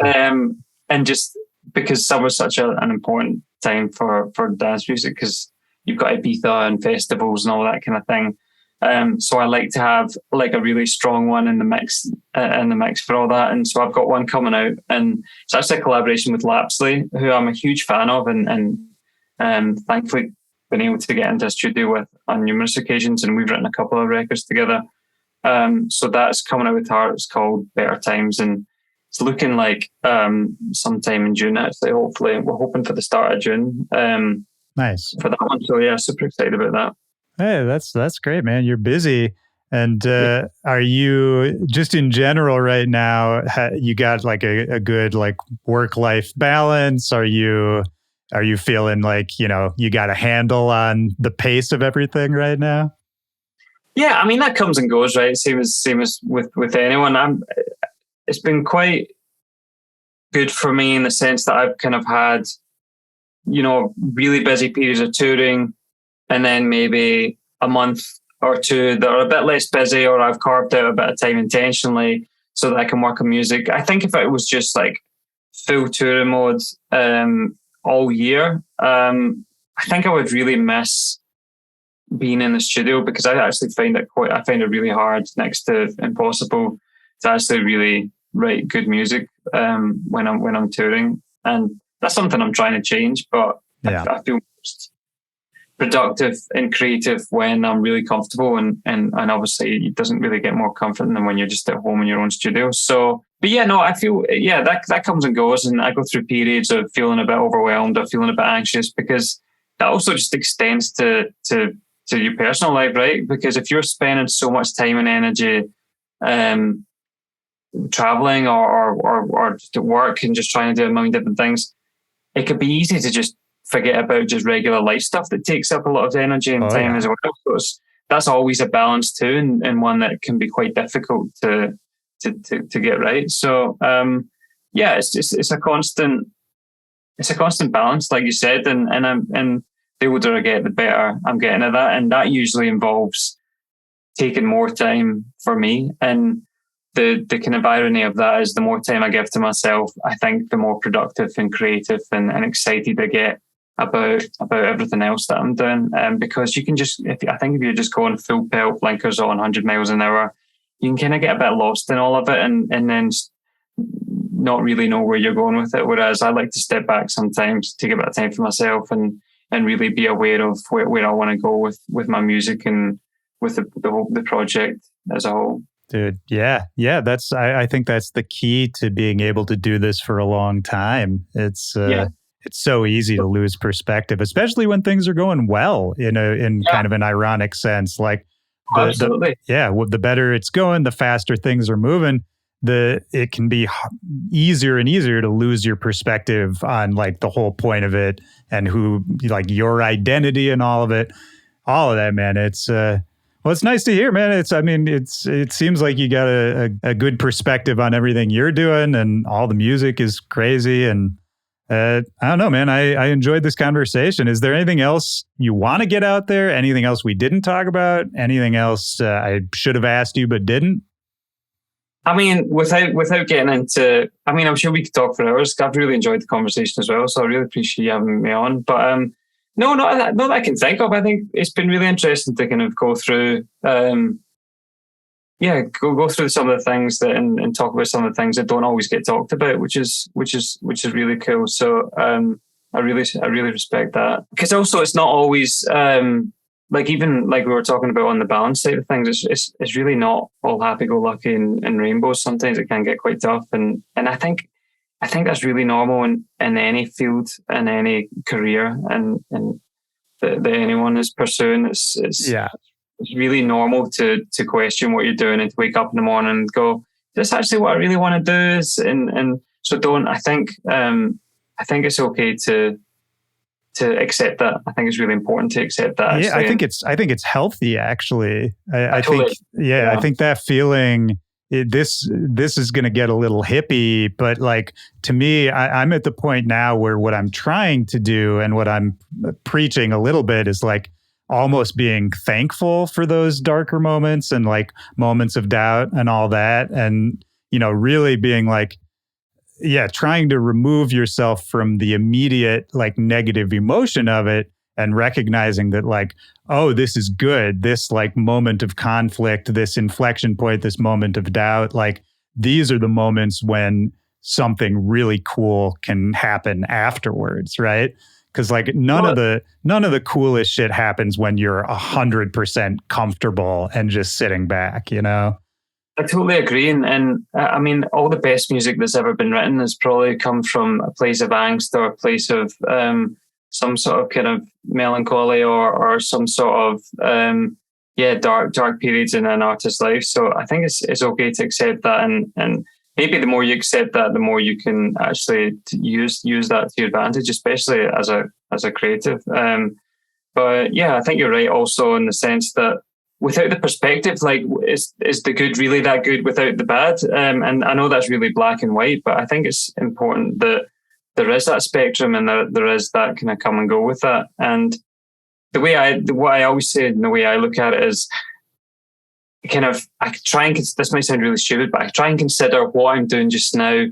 S2: And just because summer's such an important time for dance music, because you've got Ibiza and festivals and all that kind of thing. So I like to have like a really strong one in the mix for all that. And so I've got one coming out, and it's actually a collaboration with Lapsley, who I'm a huge fan of, and thankfully been able to get into a studio with on numerous occasions, and we've written a couple of records together. So that's coming out with her. It's called Better Times, and it's looking like sometime in June, actually. Hopefully, we're hoping for the start of June.
S1: Nice
S2: for that one. So yeah, super excited about that.
S1: Hey, that's great, man. You're busy. And are you just in general right now, you got like a good like work-life balance? Are you feeling like, you know, you got a handle on the pace of everything right now?
S2: Yeah, I mean, that comes and goes, right? Same as with anyone. It's been quite good for me in the sense that I've kind of had, you know, really busy periods of touring, and then maybe a month or two that are a bit less busy, or I've carved out a bit of time intentionally so that I can work on music. I think if it was just like full touring mode all year, I think I would really miss being in the studio, because I actually find it really hard, next to impossible, to actually really write good music when I'm touring. And that's something I'm trying to change, but yeah. I feel most productive and creative when I'm really comfortable, and obviously it doesn't really get more comforting than when you're just at home in your own studio. So, but yeah, no, I feel, yeah, that comes and goes, and I go through periods of feeling a bit overwhelmed or feeling a bit anxious, because that also just extends to your personal life, right? Because if you're spending so much time and energy traveling or just at work and just trying to do a million different things, it could be easy to just forget about just regular life stuff that takes up a lot of energy and time as well. So that's always a balance too, and one that can be quite difficult to get right. So yeah, it's a constant balance, like you said, and the older I get, the better I'm getting at that, and that usually involves taking more time for me. And the kind of irony of that is the more time I give to myself, I think the more productive and creative and excited I get about everything else that I'm doing. Because you can just, if you're just going full pelt, blinkers on, 100 miles an hour, you can kind of get a bit lost in all of it, and then not really know where you're going with it. Whereas I like to step back sometimes, take a bit of time for myself, and really be aware of where I want to go with my music and with the project as a whole.
S1: Dude, yeah. That's I think that's the key to being able to do this for a long time. It's so easy to lose perspective, especially when things are going well in kind of an ironic sense. Like
S2: absolutely,
S1: the better it's going, the faster things are moving. It can be easier and easier to lose your perspective on like the whole point of it and who, like, your identity and all of that, man. It's well, it's nice to hear, man. It seems like you got a good perspective on everything you're doing, and all the music is crazy. And I don't know, man, I enjoyed this conversation. Is there anything else you want to get out there? Anything else we didn't talk about? Anything else I should have asked you but didn't?
S2: I mean, without getting into, I mean, I'm sure we could talk for hours. I've really enjoyed the conversation as well, so I really appreciate you having me on. But no, not that I can think of. I think it's been really interesting to kind of go through, go through some of the things that and talk about some of the things that don't always get talked about, which is really cool. So I really respect that, because also it's not always like, even like we were talking about on the balance side of things, it's really not all happy-go-lucky and rainbows. Sometimes it can get quite tough, and I think that's really normal in any field, in any career, and that anyone is pursuing. It's really normal to question what you're doing, and to wake up in the morning and go, "This is actually what I really want to do." And so don't. I think it's okay to accept that. I think it's really important to accept that.
S1: Yeah, I think it's healthy, actually. I think that feeling this is going to get a little hippie, but like to me, I'm at the point now where what I'm trying to do and what I'm preaching a little bit is like almost being thankful for those darker moments and like moments of doubt and all that. And, you know, really being like, yeah, trying to remove yourself from the immediate like negative emotion of it and recognizing that like, oh, this is good. This like moment of conflict, this inflection point, this moment of doubt, like these are the moments when something really cool can happen afterwards, right? Because like none of the coolest shit happens when you're 100% comfortable and just sitting back, you know?
S2: I totally agree. And I mean, all the best music that's ever been written has probably come from a place of angst or a place of some sort of kind of melancholy or some sort of, dark periods in an artist's life. So I think it's okay to accept that. And maybe the more you accept that, the more you can actually use that to your advantage, especially as a creative. But yeah, I think you're right also in the sense that without the perspective, like is the good really that good without the bad? And I know that's really black and white, but I think it's important that there is that spectrum and there is that kind of come and go with that. And what I always say and the way I look at it is kind of, I try and, this might sound really stupid, but I try and consider what I'm doing just now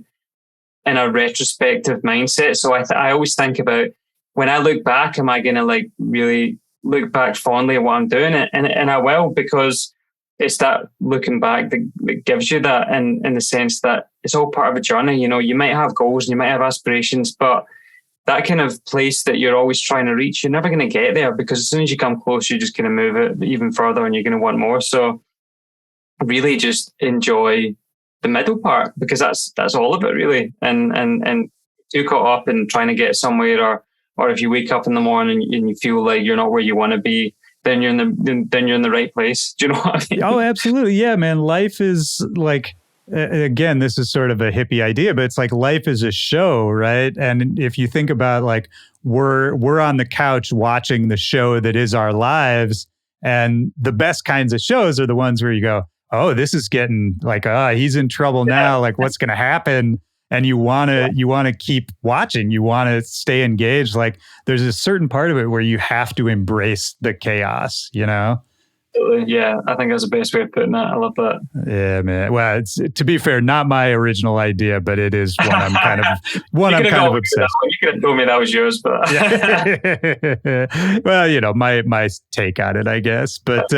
S2: in a retrospective mindset. So I always think about when I look back, am I going to like really look back fondly at what I'm doing? And I will, because it's that looking back that gives you that in the sense that it's all part of a journey. You know, you might have goals and you might have aspirations, but that kind of place that you're always trying to reach, you're never going to get there, because as soon as you come close, you're just going to move it even further and you're going to want more. So really just enjoy the middle part, because that's all of it really. And too caught up in trying to get somewhere, or if you wake up in the morning and you feel like you're not where you want to be, then you're in the right place. Do you know what I mean?
S1: Oh, absolutely. Yeah, man. Life is like, again, this is sort of a hippie idea, but it's like life is a show, right? And if you think about like we're on the couch watching the show that is our lives, and the best kinds of shows are the ones where you go, oh, this is getting like, he's in trouble now. Like, what's going to happen? And you want to keep watching. You want to stay engaged. Like, there's a certain part of it where you have to embrace the chaos, you know?
S2: Yeah, I think that's the best way of putting it. I love that.
S1: Yeah, man. Well, it's, to be fair, not my original idea, but it is one I'm kind of obsessed.
S2: You could have told me that was yours, but
S1: yeah. Well, you know, my take on it, I guess. But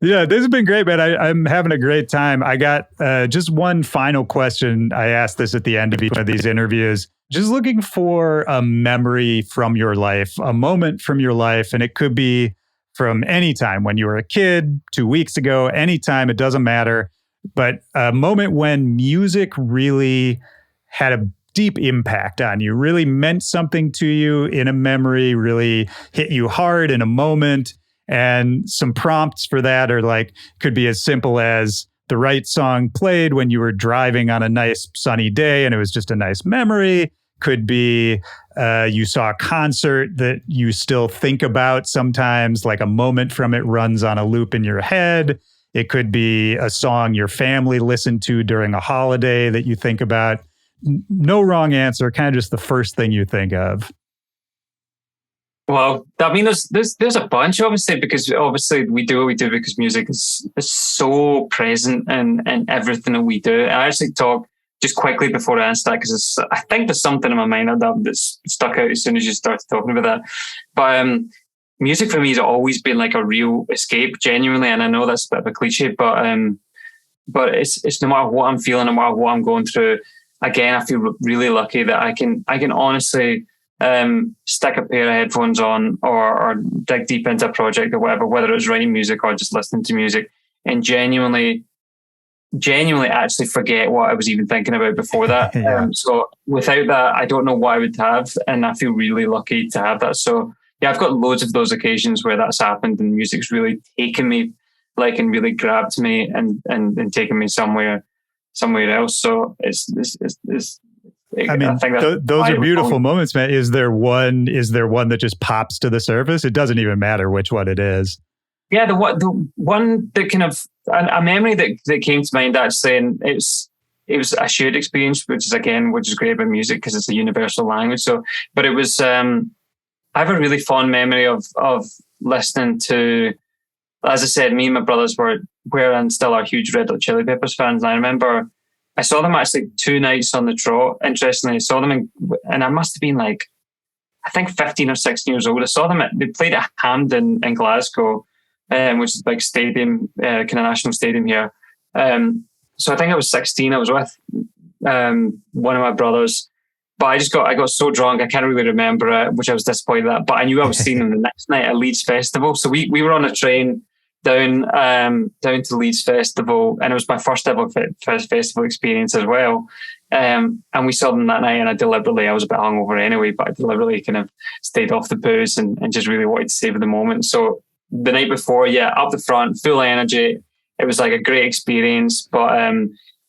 S1: yeah, this has been great, man. I'm having a great time. I got just one final question. I asked this at the end of each one of these interviews. Just looking for a memory from your life, a moment from your life, and it could be from any time when you were a kid, 2 weeks ago, anytime, it doesn't matter. But a moment when music really had a deep impact on you, really meant something to you in a memory, really hit you hard in a moment. And some prompts for that are like, could be as simple as the right song played when you were driving on a nice sunny day and it was just a nice memory. Could be you saw a concert that you still think about sometimes, like a moment from it runs on a loop in your head. It could be a song your family listened to during a holiday that you think about. No wrong answer, kind of just the first thing you think of.
S2: Well, I mean, there's a bunch, obviously, because obviously we do what we do because music is so present in everything that we do. I actually talk just quickly before I answer that, because I think there's something in my mind that's stuck out as soon as you started talking about that. But music for me has always been like a real escape, genuinely. And I know that's a bit of a cliche, but it's no matter what I'm feeling, no matter what I'm going through. Again, I feel really lucky that I can honestly stick a pair of headphones on or dig deep into a project or whatever, whether it's writing music or just listening to music, and genuinely actually forget what I was even thinking about before that.
S1: Yeah.
S2: So without that, I don't know what I would have, and I feel really lucky to have that. So yeah, I've got loads of those occasions where that's happened and music's really taken me, like, and really grabbed me and taken me somewhere else. So it's
S1: I mean, those are beautiful moments, man. Is there one that just pops to the surface? It doesn't even matter which one it is.
S2: Yeah, the one that kind of a memory that came to mind actually, and it was a shared experience, which is great about music because it's a universal language. So, but it was I have a really fond memory of listening to, as I said, me and my brothers were and still are huge Red Hot Chili Peppers fans, and I remember I saw them actually 2 nights on the trot. Interestingly, I saw them and I must have been like, I think 15 or 16 years old. I saw them they played at Hampden in Glasgow, which is a big stadium, kind of national stadium here. So I think I was 16. I was with one of my brothers, but I got so drunk I can't really remember it, which I was disappointed at. But I knew I was seeing them the next night at Leeds Festival. So we were on a train down to Leeds Festival, and it was my first ever festival experience as well. And we saw them that night, and I was a bit hungover anyway, but I deliberately kind of stayed off the booze and just really wanted to savor the moment. So the night before, up the front, full energy. It was like a great experience, but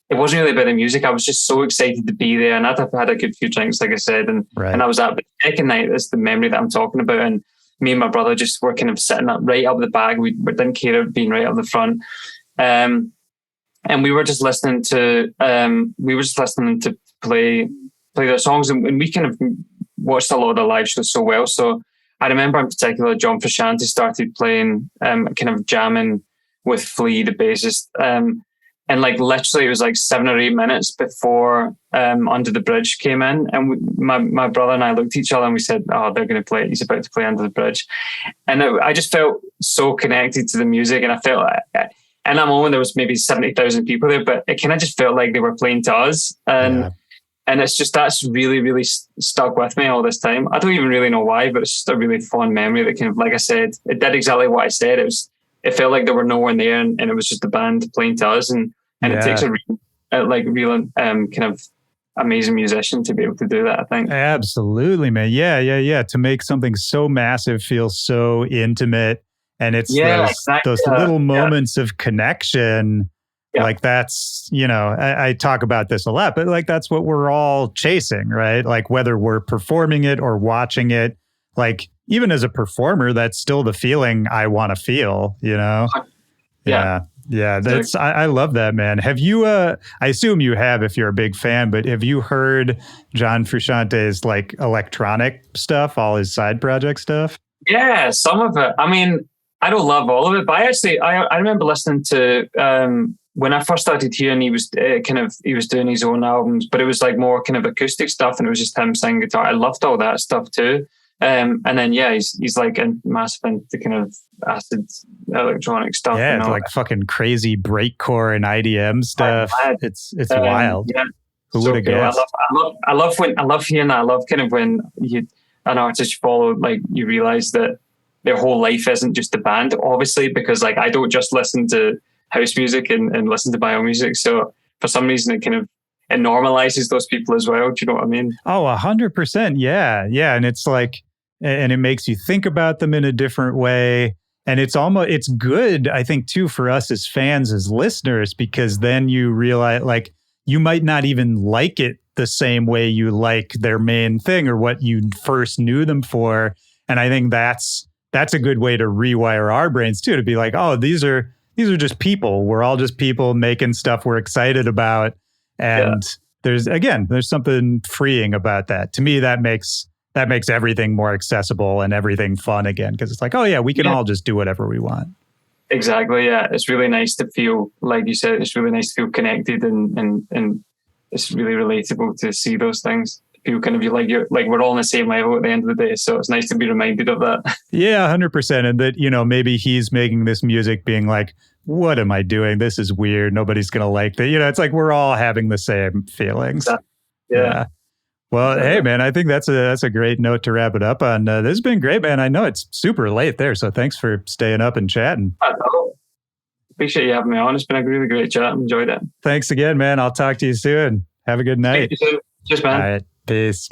S2: it wasn't really about the music. I was just so excited to be there, and I'd have had a good few drinks, like I said, and I was at the second night. That's the memory that I'm talking about, and me and my brother just were kind of sitting up right up the back. We didn't care about being right up the front, and we were just listening to play their songs, and we kind of watched a lot of the live shows so well. So I remember in particular, John Frusciante started playing, kind of jamming with Flea, the bassist. And like literally it was like 7 or 8 minutes before Under the Bridge came in. And my brother and I looked at each other and we said, oh, they're going to play, he's about to play Under the Bridge. And I just felt so connected to the music. And I felt like, in that moment there was maybe 70,000 people there, but it kind of just felt like they were playing to us. And it's just, that's really, really stuck with me all this time. I don't even really know why, but it's just a really fond memory that kind of, like I said, it did exactly what I said. It felt like there were no one there, and it was just the band playing to us. And it takes a real kind of amazing musician to be able to do that, I think.
S1: Absolutely, man. Yeah. To make something so massive feel so intimate, and it's those little moments of connection. Yeah. Like that's, I talk about this a lot, but like that's what we're all chasing, right? Like whether we're performing it or watching it, like even as a performer, that's still the feeling I want to feel, Yeah. That's, I love that, man. Have you, I assume you have if you're a big fan, but have you heard John Frusciante's like electronic stuff, all his side project stuff?
S2: Yeah, some of it. I mean, I don't love all of it, but I remember listening to, when I first started hearing, he was doing his own albums, but it was like more kind of acoustic stuff, and it was just him singing guitar. I loved all that stuff too. And then he's like a massive into kind of acid electronic stuff.
S1: Yeah, it's like fucking crazy breakcore and IDM stuff. It's wild. Yeah, who would have guessed?
S2: I love hearing that. I love kind of when an artist follow, like you realize that their whole life isn't just the band, obviously, because like I don't just listen to house music and listen to my own music. So for some reason, it normalizes those people as well. Do you know what I mean?
S1: Oh, 100%. Yeah. And it's like, and it makes you think about them in a different way. And it's good, I think, too, for us as fans, as listeners, because then you realize like you might not even like it the same way you like their main thing or what you first knew them for. And I think that's a good way to rewire our brains too, to be like, oh, these are just people. We're all just people making stuff we're excited about. And there's something freeing about that. To me, that makes everything more accessible and everything fun again. Because it's like, oh yeah, we can all just do whatever we want.
S2: Exactly. Yeah. It's really nice to feel, like you said, it's really nice to feel connected and it's really relatable to see those things. Feel kind of you're like we're all on the same level at the end of the day. So it's nice to be reminded of that. Yeah,
S1: 100%. And that, maybe he's making this music being like, what am I doing? This is weird. Nobody's going to like that. It's like we're all having the same feelings. Yeah. Well, hey, man, I think that's a great note to wrap it up on. This has been great, man. I know it's super late there, so thanks for staying up and chatting.
S2: I know. Appreciate you having me on. It's been a really great chat. Enjoyed it.
S1: Thanks again, man. I'll talk to you soon. Have a good night.
S2: Cheers, man.
S1: All right. Peace.